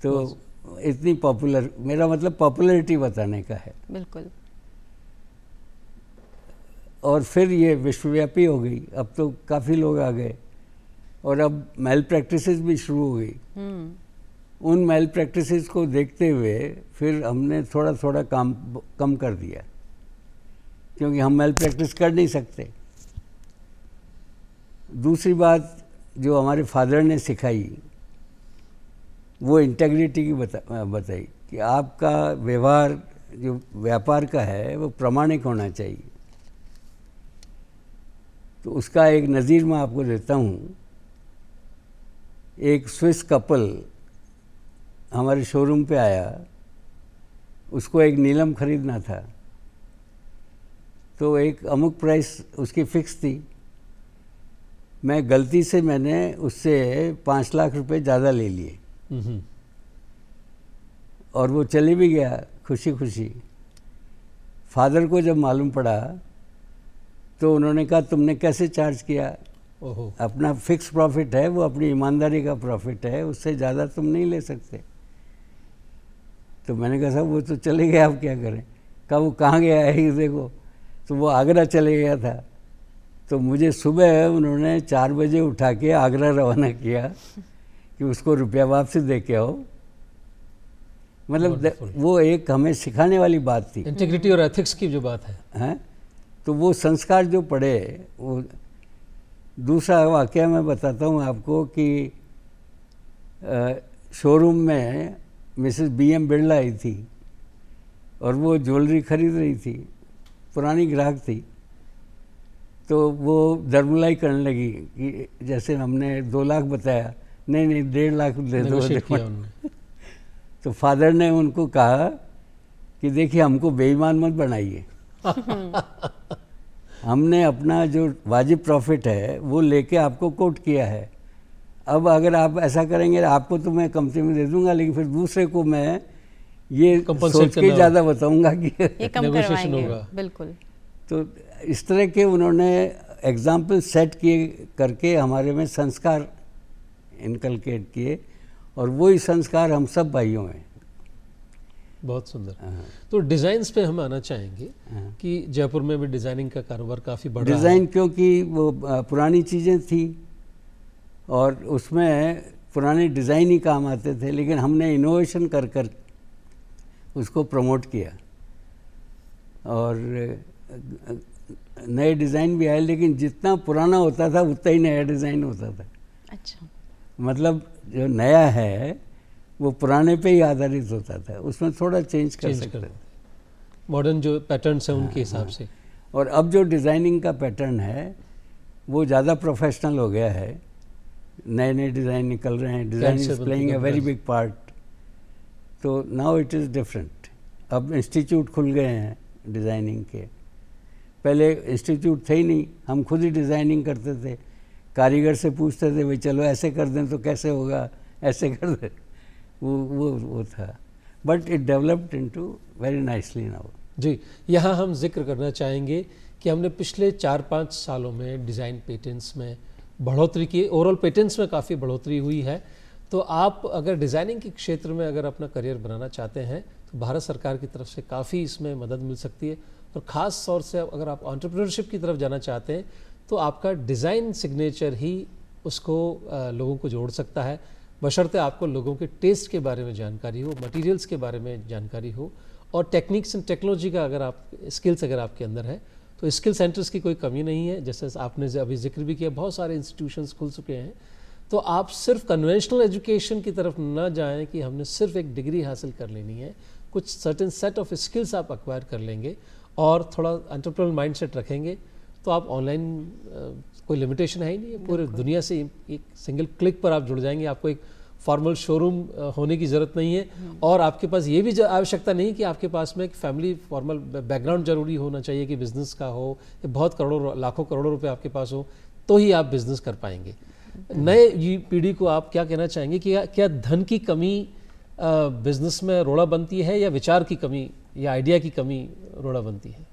तो इतनी पॉपुलर, मेरा मतलब पॉपुलैरिटी बताने का है। बिल्कुल। और फिर ये विश्वव्यापी हो गई, अब तो काफ़ी लोग आ गए, और अब मेल प्रैक्टिसेस भी शुरू हो गई। उन मेल प्रैक्टिसेस को देखते हुए फिर हमने थोड़ा थोड़ा काम कम कर दिया, क्योंकि हम मेल प्रैक्टिस कर नहीं सकते। दूसरी बात जो हमारे फादर ने सिखाई वो इंटेग्रिटी की बताई कि आपका व्यवहार जो व्यापार का है वो प्रामाणिक होना चाहिए। तो उसका एक नज़ीर मैं आपको देता हूँ। एक स्विस कपल हमारे शोरूम पे आया, उसको एक नीलम खरीदना था, तो एक अमुक प्राइस उसकी फिक्स थी। मैं गलती से मैंने उससे 5 लाख रुपए ज़्यादा ले लिए और वो चले भी गया खुशी खुशी। फादर को जब मालूम पड़ा तो उन्होंने कहा तुमने कैसे चार्ज किया? ओहो। अपना फिक्स प्रॉफिट है, वो अपनी ईमानदारी का प्रॉफिट है, उससे ज़्यादा तुम नहीं ले सकते। तो मैंने कहा साहब वो तो चले गए, आप क्या करें? कहा वो कहाँ गया है ये देखो। तो वो आगरा चले गया था। तो मुझे सुबह उन्होंने 4 बजे उठा के आगरा रवाना किया कि उसको रुपया वापसी दे के आओ। मतलब वो एक हमें सिखाने वाली बात थी, इंटीग्रिटी और एथिक्स की जो बात है। तो वो संस्कार जो पड़े वो। दूसरा वाकया मैं बताता हूँ आपको कि शोरूम में मिसेस BM बिरला आई थी और वो ज्वेलरी खरीद रही थी, पुरानी ग्राहक थी। तो वो दरमुलाई करने लगी कि जैसे हमने 2 लाख बताया, नहीं 1.5 लाख दे दो। तो फादर ने उनको कहा कि देखिए हमको बेईमान मत बनाइए। हमने अपना जो वाजिब प्रॉफिट है वो लेके आपको कोट किया है। अब अगर आप ऐसा करेंगे आपको तो मैं कंपनी में दे दूंगा, लेकिन फिर दूसरे को मैं ये सोच के ज़्यादा बताऊंगा कि ये कम करवाएंगे। बिल्कुल। तो इस तरह के उन्होंने एग्जाम्पल सेट किए करके हमारे में संस्कार इनकलकेट किए, और वही संस्कार हम सब भाइयों में। बहुत सुंदर। तो डिज़ाइंस पे हम आना चाहेंगे कि जयपुर में भी डिज़ाइनिंग का कारोबार काफ़ी बढ़ा है। डिज़ाइन क्योंकि वो पुरानी चीज़ें थी और उसमें पुराने डिज़ाइन ही काम आते थे, लेकिन हमने इनोवेशन कर कर उसको प्रमोट किया और नए डिज़ाइन भी आए, लेकिन जितना पुराना होता था उतना ही नया डिज़ाइन होता था। अच्छा। मतलब जो नया है वो पुराने पे ही आधारित होता था, उसमें थोड़ा चेंज कर सकते थे। मॉडर्न जो पैटर्न्स हैं उनके हिसाब से। और अब जो डिज़ाइनिंग का पैटर्न है वो ज़्यादा प्रोफेशनल हो गया है, नए नए डिज़ाइन निकल रहे हैं। Design is playing a very big part. तो नाउ इट इज़ डिफरेंट। अब इंस्टीट्यूट खुल गए हैं डिज़ाइनिंग के, पहले इंस्टीट्यूट थे ही नहीं, हम खुद ही डिज़ाइनिंग करते थे। कारीगर से पूछते थे भाई चलो ऐसे कर दें तो कैसे होगा, ऐसे कर दें, वो था। But it developed into very nicely now. जी, यहाँ हम जिक्र करना चाहेंगे कि हमने पिछले 4-5 सालों में डिज़ाइन पेटेंट्स में बढ़ोतरी की, ओवरऑल पेटेंट्स में काफ़ी बढ़ोतरी हुई है। तो आप अगर डिज़ाइनिंग के क्षेत्र में अगर अपना करियर बनाना चाहते हैं तो भारत सरकार की तरफ से काफ़ी इसमें मदद मिल सकती है। और ख़ास तौर से अगर आप एंटरप्रेन्योरशिप की तरफ जाना चाहते हैं तो आपका डिज़ाइन सिग्नेचर ही उसको लोगों को जोड़ सकता है, बशर्ते आपको लोगों के टेस्ट के बारे में जानकारी हो, मटेरियल्स के बारे में जानकारी हो, और टेक्निक्स एंड टेक्नोलॉजी का अगर आप स्किल्स अगर आपके अंदर है तो स्किल सेंटर्स की कोई कमी नहीं है। जैसे आपने अभी जिक्र भी किया, बहुत सारे इंस्टीट्यूशंस खुल चुके हैं। तो आप सिर्फ कन्वेंशनल एजुकेशन की तरफ ना जाएं कि हमने सिर्फ एक डिग्री हासिल कर लेनी है, कुछ सर्टेन सेट ऑफ स्किल्स आप एक्वायर कर लेंगे और थोड़ा एंटरप्रेन्योर माइंडसेट रखेंगे तो आप ऑनलाइन कोई लिमिटेशन है ही नहीं है, पूरे दुनिया से एक सिंगल क्लिक पर आप जुड़ जाएंगे। आपको एक फॉर्मल शोरूम होने की ज़रूरत नहीं है, और आपके पास ये भी आवश्यकता नहीं कि आपके पास में एक फैमिली फॉर्मल बैकग्राउंड जरूरी होना चाहिए कि बिज़नेस का हो, या बहुत करोड़ों लाखों करोड़ों रुपए आपके पास हो तो ही आप बिज़नेस कर पाएंगे। नए पीढ़ी को आप क्या कहना चाहेंगे कि क्या धन की कमी बिज़नेस में रोड़ा बनती है, या विचार की कमी या आइडिया की कमी रोड़ा बनती है?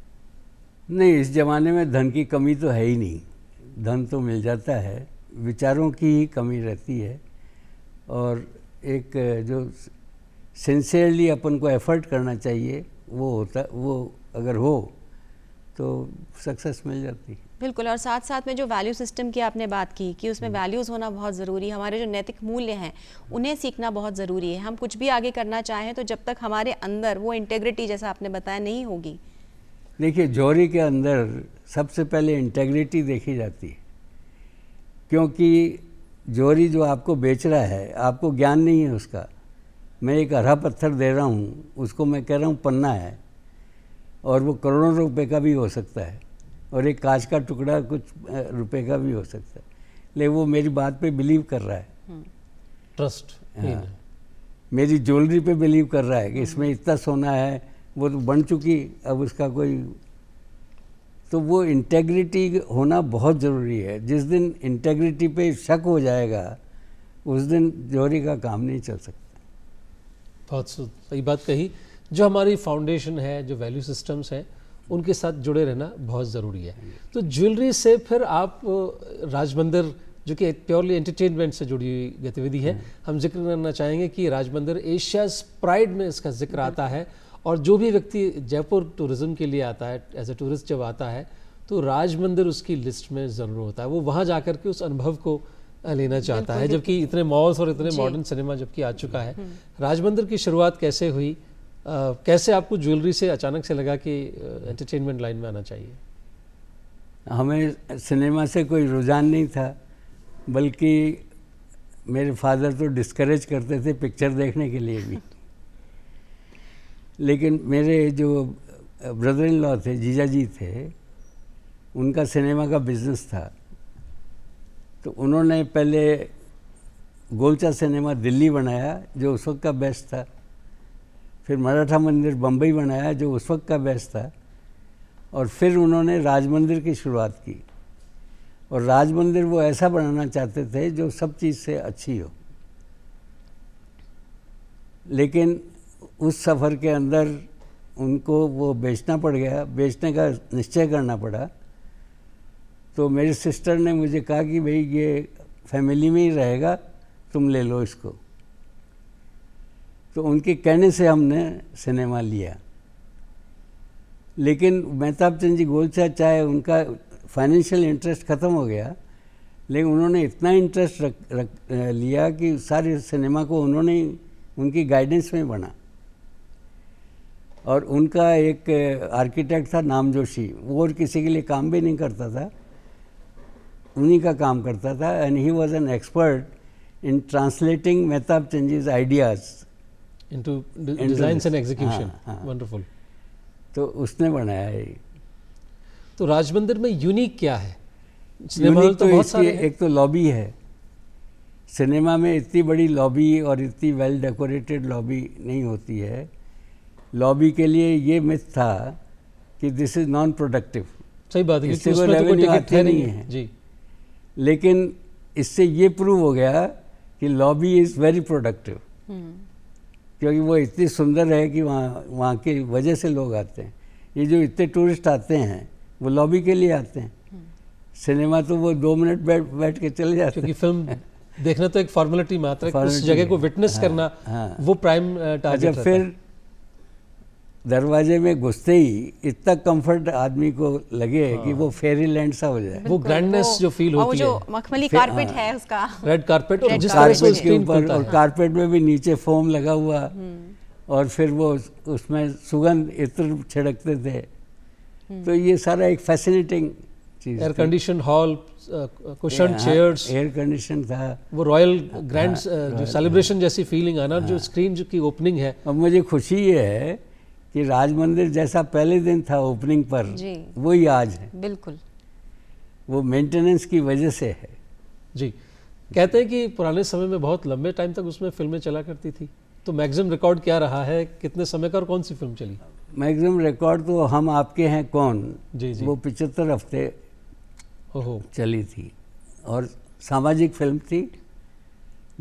नहीं, इस ज़माने में धन की कमी तो है ही नहीं, धन तो मिल जाता है, विचारों की ही कमी रहती है। और एक जो सिंसियरली अपन को एफर्ट करना चाहिए वो अगर हो तो सक्सेस मिल जाती है। बिल्कुल। और साथ साथ में जो वैल्यू सिस्टम की आपने बात की कि उसमें वैल्यूज़ होना बहुत ज़रूरी है, हमारे जो नैतिक मूल्य हैं उन्हें सीखना बहुत ज़रूरी है। हम कुछ भी आगे करना चाहें तो जब तक हमारे अंदर वो इंटेग्रिटी जैसा आपने बताया नहीं होगी। देखिए, जौहरी के अंदर सबसे पहले इंटेग्रिटी देखी जाती है, क्योंकि जौहरी जो आपको बेच रहा है, आपको ज्ञान नहीं है उसका। मैं एक हरा पत्थर दे रहा हूँ, उसको मैं कह रहा हूँ पन्ना है, और वो करोड़ों रुपए का भी हो सकता है, और एक कांच का टुकड़ा कुछ रुपए का भी हो सकता है, लेकिन वो मेरी बात पे बिलीव कर रहा है, ट्रस्ट। हाँ, मेरी ज्वेलरी पे बिलीव कर रहा है कि इसमें इतना सोना है, वो तो बन चुकी, अब उसका कोई, तो वो इंटेग्रिटी होना बहुत ज़रूरी है। जिस दिन इंटेग्रिटी पे शक हो जाएगा उस दिन जौहरी का काम नहीं चल सकता। बहुत सही बात कही। जो हमारी फाउंडेशन है, जो वैल्यू सिस्टम्स हैं, उनके साथ जुड़े रहना बहुत ज़रूरी है। तो ज्वेलरी से फिर आप राजमंदिर, जो कि प्योरली एंटरटेनमेंट से जुड़ी हुई गतिविधि है, हम जिक्र करना चाहेंगे कि राजमंदिर एशियाज़ प्राइड में इसका जिक्र आता है। और जो भी व्यक्ति जयपुर टूरिज़्म के लिए आता है, एज ए टूरिस्ट जब आता है, तो राजमंदिर उसकी लिस्ट में ज़रूर होता है। वो वहाँ जाकर के उस अनुभव को लेना चाहता है, जबकि इतने मॉल्स और इतने मॉडर्न सिनेमा जबकि आ चुका है। राजमंदिर की शुरुआत कैसे हुई, कैसे आपको ज्वेलरी से अचानक से लगा कि एंटरटेनमेंट लाइन में आना चाहिए? हमें सिनेमा से कोई रुझान नहीं था, बल्कि मेरे फादर तो डिस्करेज करते थे पिक्चर देखने के लिए भी। लेकिन मेरे जो ब्रदर इन लॉ थे, जीजा जी थे, उनका सिनेमा का बिजनेस था। तो उन्होंने पहले गोलचा सिनेमा दिल्ली बनाया, जो उस वक्त का बेस्ट था। फिर मराठा मंदिर बम्बई बनाया, जो उस वक्त का बेस्ट था। और फिर उन्होंने राजमंदिर की शुरुआत की, और राजमंदिर वो ऐसा बनाना चाहते थे जो सब चीज़ से अच्छी हो। लेकिन उस सफ़र के अंदर उनको वो बेचना पड़ गया, बेचने का निश्चय करना पड़ा। तो मेरी सिस्टर ने मुझे कहा कि भाई ये फैमिली में ही रहेगा, तुम ले लो इसको। तो उनके कहने से हमने सिनेमा लिया। लेकिन मेहताब चंद जी गोलचा, चाहे उनका फाइनेंशियल इंटरेस्ट ख़त्म हो गया, लेकिन उन्होंने इतना इंटरेस्ट रख लिया कि सारे सिनेमा को उन्होंने उनकी गाइडेंस में बना। और उनका एक आर्किटेक्ट था नाम जोशी, वो और किसी के लिए काम भी नहीं करता था, उन्हीं का काम करता था। And he was an expert in translating Mehtab Chand जीज ideas into designs and execution. Wonderful. तो उसने बनाया है। तो राजमंदिर में यूनिक क्या है? यूनिक तो बहुत सारे हैं। एक तो लॉबी है, सिनेमा में इतनी बड़ी लॉबी और इतनी वेल डेकोरेटेड लॉबी नहीं होती है। लॉबी के लिए ये मिथ था कि दिस इज़ नॉन प्रोडक्टिव। सही बात है, इससे कोई रेवेन्यू आती नहीं है जी। लेकिन इससे ये प्रूव हो गया कि लॉबी इज़ वेरी प्रोडक्टिव, क्योंकि वो इतनी सुंदर है कि वहाँ की वजह से लोग आते हैं। ये जो इतने टूरिस्ट आते हैं, वो लॉबी के लिए आते हैं। सिनेमा तो वो 2 मिनट बैठ के चले जाते क्योंकि फिल्म देखना तो एक फॉर्मेलिटी मात्र है, उस जगह को विटनेस करना वो प्राइम टारगेट अच्छा, फिर दरवाजे में घुसते ही इतना कंफर्ट आदमी को लगे कि वो फेरी लैंड सा हो जाए। वो ग्रैंडनेस जो फील होती है, वो जो मखमली कारपेट है उसका, रेड कारपेट, और जिस तरह से कारपेट के स्क्रीन ऊपर, और कारपेट में भी नीचे फोम लगा हुआ, और फिर वो उसमें सुगंध इत्र छिड़कते थे। तो ये सारा एक फैसिनेटिंग चीज। Air condition hall, cushion chairs, air condition था, वो रॉयल ग्रैंड जो सेलिब्रेशन जैसी फीलिंग आना, जो स्क्रीन की ओपनिंग है। और मुझे खुशी ये है कि राज मंदिर जैसा पहले दिन था ओपनिंग पर, वही आज है। बिल्कुल, वो मेंटेनेंस की वजह से है। जी, कहते हैं कि पुराने समय में बहुत लंबे टाइम तक उसमें फिल्में चला करती थी, तो मैक्सिमम रिकॉर्ड क्या रहा है, कितने समय का, और कौन सी फिल्म चली? मैक्सिमम रिकॉर्ड तो हम आपके हैं कौन, जी जी, वो 75 हफ्ते हो चली थी, और सामाजिक फिल्म थी,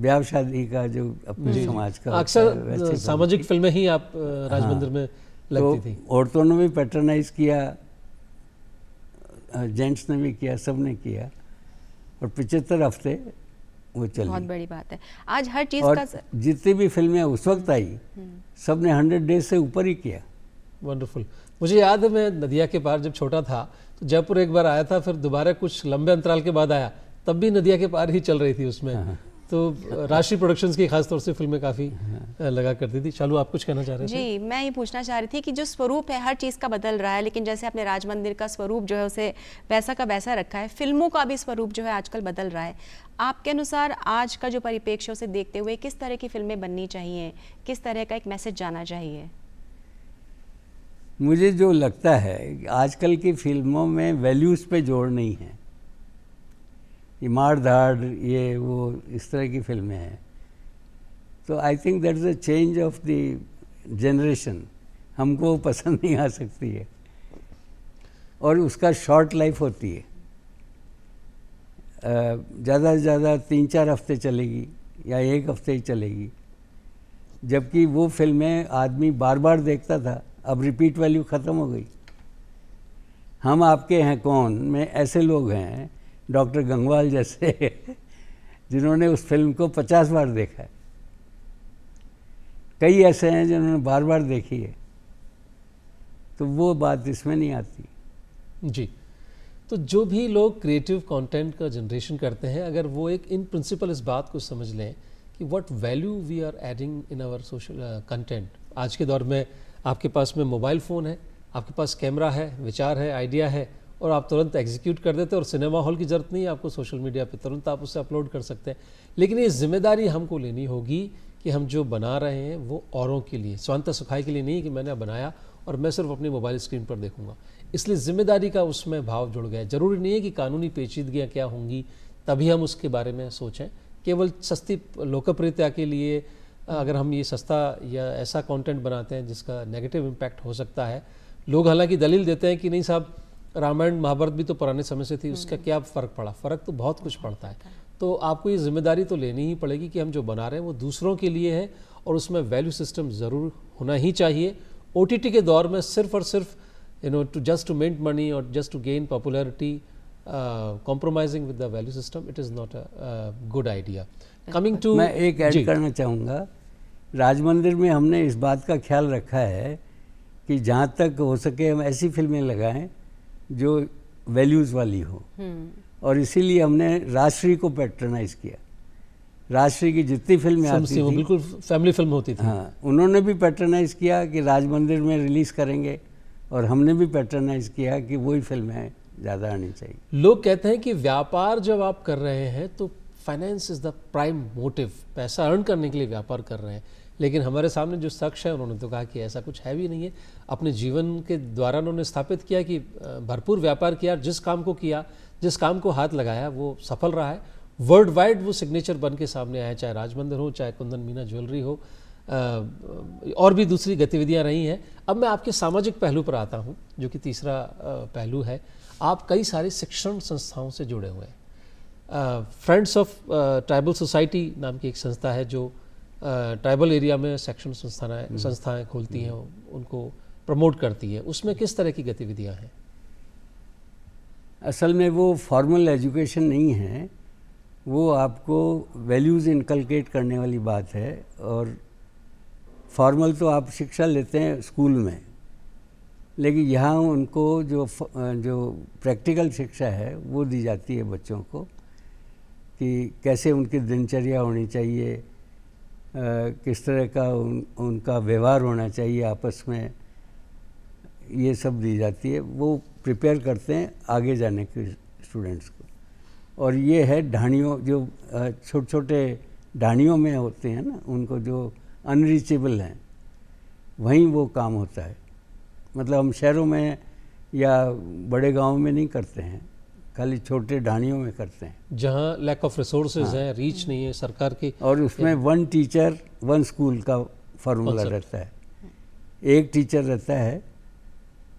ब्याह शादी का जो अपने समाज का। अक्सर सामाजिक फिल्में ही आप राज मंदिर में लगती थी। औरतों ने भी पैटर्नाइज किया, जेंट्स ने भी किया, सब ने किया, और 75 हफ्ते वो चली। बहुत बड़ी बात है। आज हर चीज और का जितनी भी फिल्में उस वक्त आई, सब ने 100 डेज से ऊपर ही किया। वंडरफुल। मुझे याद है, मैं नदिया के पार जब छोटा था तो जयपुर एक बार आया था, फिर दोबारा कुछ लंबे अंतराल के बाद आया, तब भी नदिया के पार ही चल रही थी उसमें। तो राष्ट्रीय प्रोडक्शंस की खास तौर से फिल्में काफ़ी लगा करती थी। चालू, आप कुछ कहना चाह रहे थे? जी, मैं ये पूछना चाह रही थी कि जो स्वरूप है हर चीज़ का बदल रहा है, लेकिन जैसे आपने राज मंदिर का स्वरूप जो है उसे वैसा का वैसा रखा है, फिल्मों का भी स्वरूप जो है आजकल बदल रहा है। आपके अनुसार आज का जो परिप्रेक्ष्य उसे देखते हुए किस तरह की फिल्में बननी चाहिए, किस तरह का एक मैसेज जाना चाहिए? मुझे जो लगता है कि आजकल की फिल्मों में वैल्यूज़ पे जोर नहीं है, ये मार धाड़, ये वो इस तरह की फिल्में हैं। तो I think that is a change of the generation, हमको पसंद नहीं आ सकती है, और उसका शॉर्ट लाइफ होती है, ज़्यादा से ज़्यादा 3-4 हफ्ते चलेगी या 1 हफ्ते ही चलेगी। जबकि वो फिल्में आदमी बार बार देखता था, अब रिपीट वैल्यू ख़त्म हो गई। हम आपके हैं कौन में ऐसे लोग हैं, डॉक्टर गंगवाल जैसे जिन्होंने उस फिल्म को 50 बार देखा है। कई ऐसे हैं जिन्होंने बार बार देखी है, तो वो बात इसमें नहीं आती। जी, तो जो भी लोग क्रिएटिव कंटेंट का जनरेशन करते हैं, अगर वो एक इन प्रिंसिपल इस बात को समझ लें कि what value we are adding in our social content. आज के दौर में आपके पास में मोबाइल फ़ोन है, आपके पास कैमरा है, विचार है, आइडिया है, और आप तुरंत एग्जीक्यूट कर देते हैं, और सिनेमा हॉल की ज़रूरत नहीं है आपको, सोशल मीडिया पे तुरंत आप उसे अपलोड कर सकते हैं। लेकिन ये जिम्मेदारी हमको लेनी होगी कि हम जो बना रहे हैं वो औरों के लिए, स्वांतः सुखाय के लिए नहीं कि मैंने बनाया और मैं सिर्फ अपनी मोबाइल स्क्रीन पर देखूंगा। इसलिए जिम्मेदारी का उसमें भाव जुड़ गया। ज़रूरी नहीं है कि कानूनी पेचीदगियाँ क्या होंगी तभी हम उसके बारे में सोचें। केवल सस्ती लोकप्रियता के लिए अगर हम ये सस्ता या ऐसा कंटेंट बनाते हैं जिसका नेगेटिव इम्पैक्ट हो सकता है, लोग हालांकि दलील देते हैं कि नहीं साहब, रामायण महाभारत भी तो पुराने समय से थी, उसका क्या फ़र्क पड़ा? फ़र्क तो बहुत कुछ पड़ता है। तो आपको ये जिम्मेदारी तो लेनी ही पड़ेगी कि हम जो बना रहे हैं वो दूसरों के लिए है, और उसमें वैल्यू सिस्टम ज़रूर होना ही चाहिए। OTT के दौर में सिर्फ और सिर्फ जस्ट टू मेक मनी और just to gain popularity, compromising with the value system, it is not a good idea. Coming to, मैं एक ऐड करना चाहूँगा, राज मंदिर में हमने इस बात का ख्याल रखा है कि जहाँ तक हो सके हम ऐसी फिल्में लगाएं जो वैल्यूज़ वाली हो, और इसीलिए हमने राजश्री को पैट्रनाइज किया। राजश्री की जितनी फिल्में आती थी, बिल्कुल फैमिली फिल्म होती थी, हाँ, उन्होंने भी पैट्रनाइज किया कि राज मंदिर में रिलीज़ करेंगे, और हमने भी पैट्रनाइज किया कि वही फिल्में ज़्यादा आनी चाहिए। लोग कहते हैं कि व्यापार जब आप कर रहे हैं तो finance is the prime motive, पैसा अर्न करने के लिए व्यापार कर रहे हैं। लेकिन हमारे सामने जो शख्स है उन्होंने तो कहा कि ऐसा कुछ है भी नहीं है। अपने जीवन के द्वारा उन्होंने स्थापित किया कि भरपूर व्यापार किया, जिस काम को किया, जिस काम को हाथ लगाया वो सफल रहा है। वर्ल्ड वाइड वो सिग्नेचर बन के सामने आया, चाहे राज मंदिर हो, चाहे कुंदन मीना ज्वेलरी हो, और भी दूसरी गतिविधियां रही हैं। अब मैं आपके सामाजिक पहलू पर आता हूं, जो कि तीसरा पहलू है। आप कई सारे शिक्षण संस्थाओं से जुड़े हुए हैं। फ्रेंड्स ऑफ ट्राइबल सोसाइटी नाम की एक संस्था है जो ट्राइबल एरिया में शिक्षण संस्थाएं खोलती हैं, उनको प्रमोट करती है। उसमें किस तरह की गतिविधियां हैं? असल में वो फॉर्मल एजुकेशन नहीं है, वो आपको वैल्यूज़ इनकलकेट करने वाली बात है। और फॉर्मल तो आप शिक्षा लेते हैं स्कूल में, लेकिन यहाँ उनको जो प्रैक्टिकल शिक्षा है वो दी जाती है बच्चों को, कि कैसे उनकी दिनचर्या होनी चाहिए, किस तरह का उनका व्यवहार होना चाहिए आपस में, ये सब दी जाती है। वो प्रिपेयर करते हैं आगे जाने के स्टूडेंट्स को। और ये है ढाणियों, जो छोटे छोटे ढाणियों में होते हैं ना, उनको जो अनरीचेबल हैं, वहीं वो काम होता है। मतलब हम शहरों में या बड़े गांवों में नहीं करते हैं, खाली छोटे ढाणियों में करते हैं, जहाँ लैक ऑफ रिसोर्सेज हैं, रीच नहीं है सरकार की। और उसमें 1 टीचर 1 स्कूल का फॉर्मूला रहता है। एक टीचर रहता है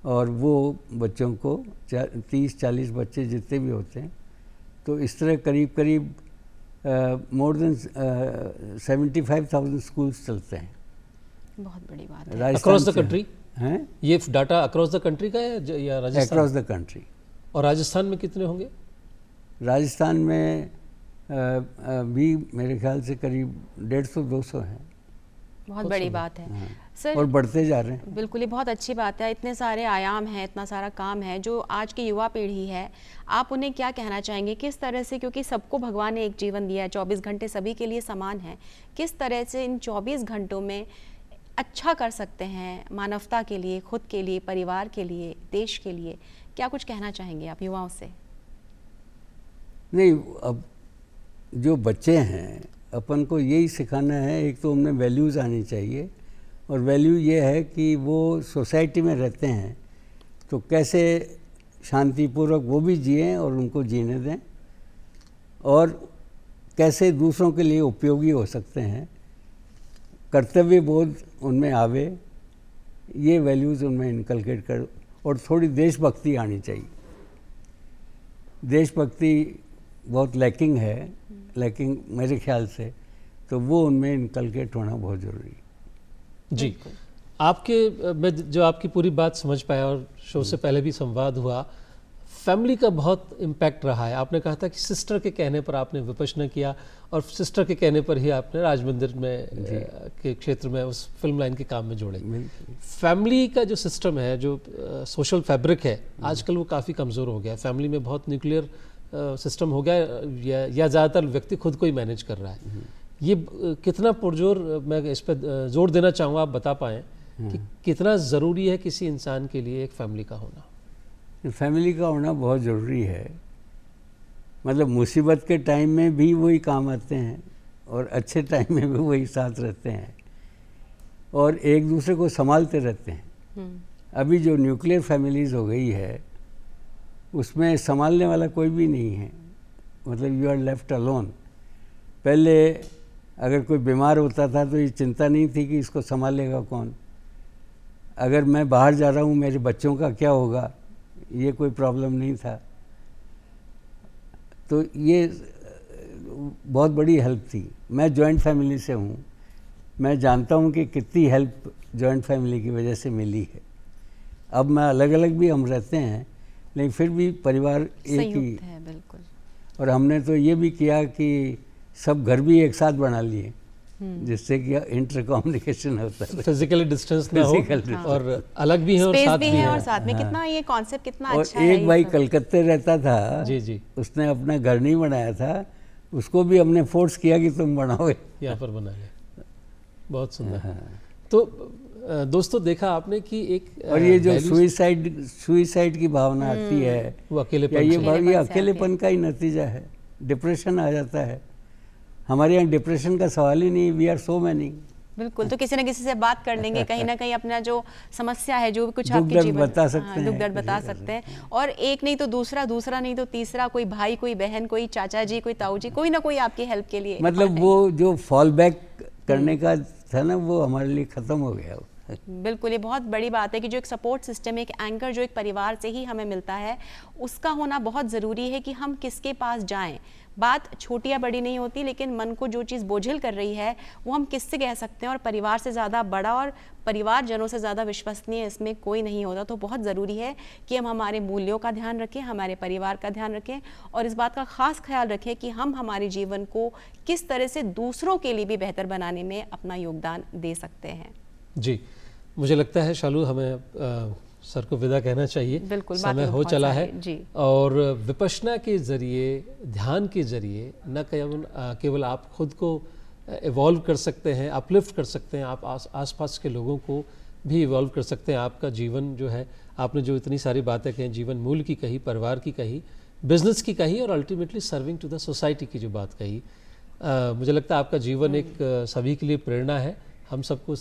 और वो बच्चों को 30-40 बच्चे जितने भी होते हैं, तो इस तरह करीब करीब मोर देन 75,000 स्कूल्स चलते हैं। बहुत बड़ी बात है। अक्रॉस द कंट्री हैं? ये डाटा अक्रॉस द कंट्री का है या राजस्थान? Across the country. और राजस्थान में कितने होंगे? राजस्थान में भी मेरे ख्याल से करीब 150-200 हैं। बहुत बड़ी बात है। हाँ। सर, और बढ़ते जा रहे हैं। बिल्कुल, ये बहुत अच्छी बात है। इतने सारे आयाम हैं, इतना सारा काम है जो आज की युवा पीढ़ी है, आप उन्हें क्या कहना चाहेंगे? किस तरह से, क्योंकि सबको भगवान ने एक जीवन दिया है, 24 घंटे सभी के लिए समान है, किस तरह से इन 24 घंटों में अच्छा कर सकते हैं मानवता के लिए, खुद के लिए, परिवार के लिए, देश के लिए? क्या कुछ कहना चाहेंगे आप युवाओं से? नहीं, अब जो बच्चे हैं, अपन को यही सिखाना है। एक तो उनमें वैल्यूज़ आनी चाहिए, और वैल्यू ये है कि वो सोसाइटी में रहते हैं तो कैसे शांतिपूर्वक वो भी जिएं और उनको जीने दें, और कैसे दूसरों के लिए उपयोगी हो सकते हैं, कर्तव्य बोध उनमें आवे, ये वैल्यूज़ उनमें इनकलकेट कर। और थोड़ी देशभक्ति आनी चाहिए। देशभक्ति बहुत लैकिंग है, लैकिंग मेरे ख्याल से, तो वो उनमें इनकलकेट होना बहुत ज़रूरी है। जी, आपके मैं जो आपकी पूरी बात समझ पाया, और शो से पहले भी संवाद हुआ, फैमिली का बहुत इम्पैक्ट रहा है। आपने कहा था कि सिस्टर के कहने पर आपने विपश्यना किया, और सिस्टर के कहने पर ही आपने राज मंदिर में के क्षेत्र में उस फिल्म लाइन के काम में जोड़े। फैमिली का जो सिस्टम है, जो सोशल फैब्रिक है, आजकल वो काफ़ी कमज़ोर हो गया है। फैमिली में बहुत न्यूक्लियर सिस्टम हो गया, या ज़्यादातर व्यक्ति खुद को ही मैनेज कर रहा है। ये कितना पुरजोर, मैं इस पर जोर देना चाहूँगा, आप बता पाएँ कि कितना ज़रूरी है किसी इंसान के लिए एक फैमिली का होना? फैमिली का होना बहुत ज़रूरी है। मतलब मुसीबत के टाइम में भी वही काम आते हैं, और अच्छे टाइम में भी वही साथ रहते हैं, और एक दूसरे को संभालते रहते हैं। अभी जो न्यूक्लियर फैमिलीज़ हो गई है, उसमें संभालने वाला कोई भी नहीं है। मतलब यू आर लेफ्ट अलोन। पहले अगर कोई बीमार होता था तो ये चिंता नहीं थी कि इसको संभालेगा कौन। अगर मैं बाहर जा रहा हूँ, मेरे बच्चों का क्या होगा, ये कोई प्रॉब्लम नहीं था। तो ये बहुत बड़ी हेल्प थी। मैं जॉइंट फैमिली से हूँ, मैं जानता हूँ कि कितनी हेल्प जॉइंट फैमिली की वजह से मिली है। अब मैं अलग अलग भी हम रहते हैं, लेकिन फिर भी परिवार एक ही है। बिल्कुल। और हमने तो ये भी किया कि सब घर भी एक साथ बना लिए, जिससे कि इंटर कम्युनिकेशन होता है, फिजिकली डिस्टेंस ना हो, और अलग भी है और साथ भी है। और साथ में कितना ये कॉन्सेप्ट कितना और अच्छा है। एक भाई कलकत्ते रहता था, जी जी, उसने अपना घर नहीं बनाया था, उसको भी हमने फोर्स किया कि तुम बनाओ, यहाँ पर बना ले। बहुत सुंदर। तो दोस्तों, देखा आपने कि एक और ये जो सुइसाइड की भावना आती है, वो अकेलेपन, ये अकेलेपन का ही नतीजा है। डिप्रेशन आ जाता है। हमारे यहाँ डिप्रेशन का सवाल ही नहीं, वी आर सो मैनी। बिल्कुल, तो किसी न किसी से बात कर लेंगे, कहीं ना कहीं अपना जो समस्या है, जो भी कुछ दुख आपके दर्द जीवन, बता सकते हैं, दुख दर्द बता सकते हैं। और एक नहीं तो दूसरा, दूसरा नहीं तो तीसरा, कोई भाई, कोई बहन, कोई चाचा जी, कोई ताऊ जी, कोई ना कोई आपकी हेल्प के लिए। मतलब वो जो फॉल बैक करने का था ना, वो हमारे लिए ख़त्म हो गया। बिल्कुल, ये बहुत बड़ी बात है कि जो एक सपोर्ट सिस्टम, एक एंकर जो एक परिवार से ही हमें मिलता है, उसका होना बहुत ज़रूरी है कि हम किसके पास जाएं। बात छोटी या बड़ी नहीं होती, लेकिन मन को जो चीज़ बोझिल कर रही है वो हम किससे कह सकते हैं, और परिवार से ज़्यादा बड़ा और परिवारजनों से ज़्यादा विश्वसनीय इसमें कोई नहीं होता। तो बहुत ज़रूरी है कि हम हमारे मूल्यों का ध्यान रखें, हमारे परिवार का ध्यान रखें, और इस बात का ख़ास ख्याल रखें कि हम हमारे जीवन को किस तरह से दूसरों के लिए भी बेहतर बनाने में अपना योगदान दे सकते हैं। जी, मुझे लगता है शालू हमें सर को विदा कहना चाहिए, बिल्कुल, समय हो चला है जी। और विपश्यना के जरिए, ध्यान के जरिए न केवल आप खुद को इवॉल्व कर सकते हैं, अपलिफ्ट कर सकते हैं, आप आसपास के लोगों को भी इवॉल्व कर सकते हैं। आपका जीवन जो है, आपने जो इतनी सारी बातें कही, जीवन मूल्य की कही, परिवार की कही, बिजनेस की कही और ultimately serving to the society की जो बात कही, मुझे लगता है आपका जीवन एक सभी के लिए प्रेरणा है। हम सबको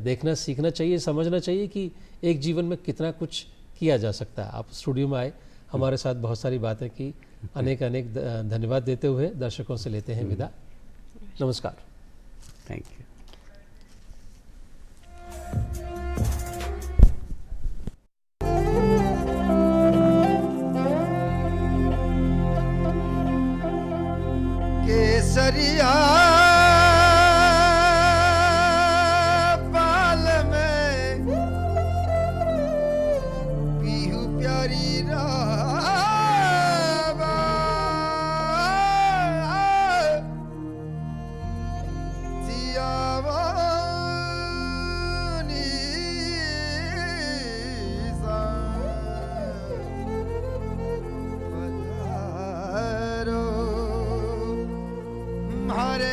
देखना सीखना चाहिए, समझना चाहिए कि एक जीवन में कितना कुछ किया जा सकता है। आप स्टूडियो में आए, हमारे साथ बहुत सारी बातें की, अनेक अनेक धन्यवाद देते हुए दर्शकों से लेते हैं विदा। नमस्कार। Thank you. केसरिया पाल में पीहू प्यारी रावा, सियावानी सा पधारो हरे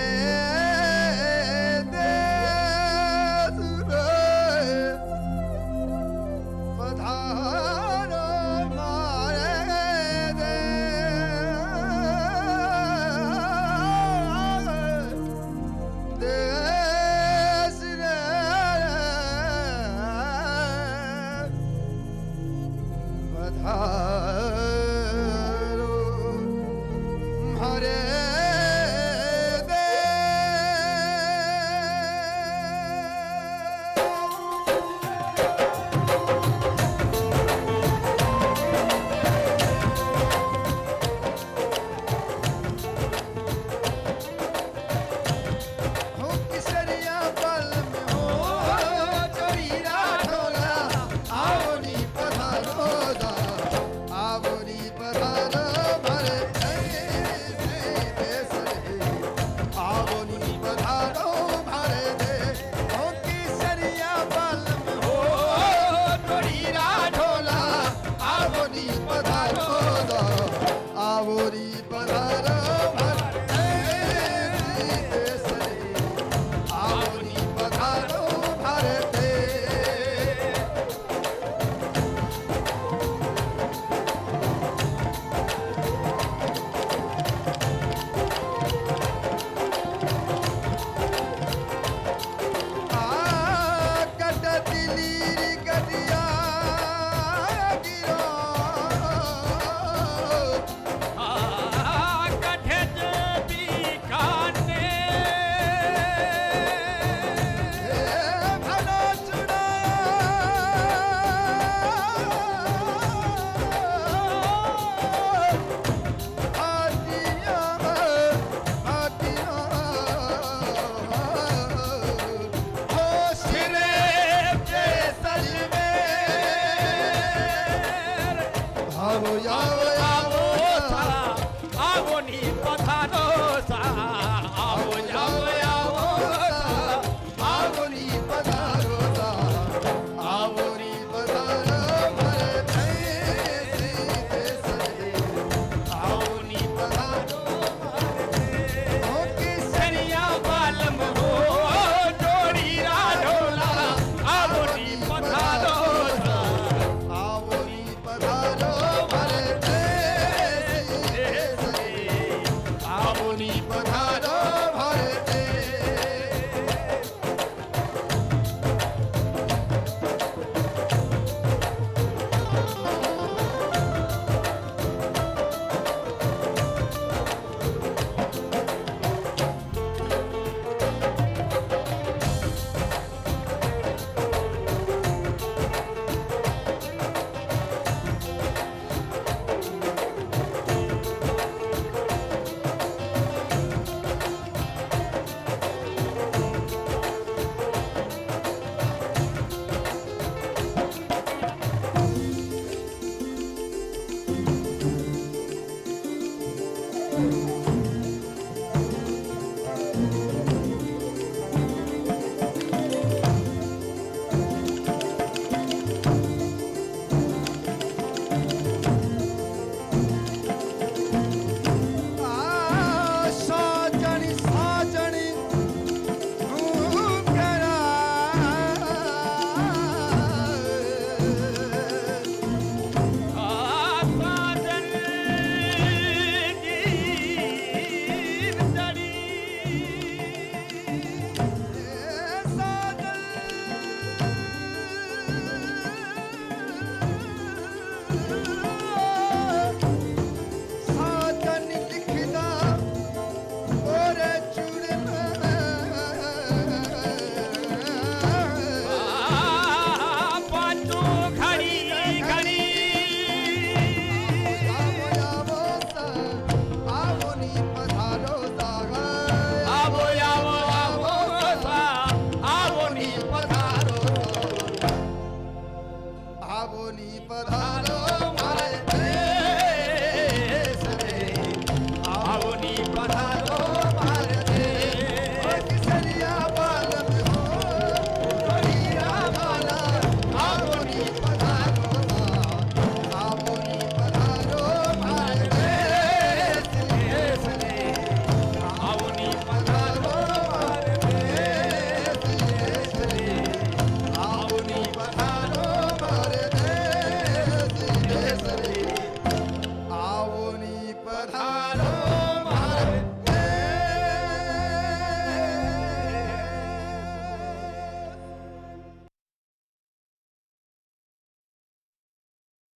हूँ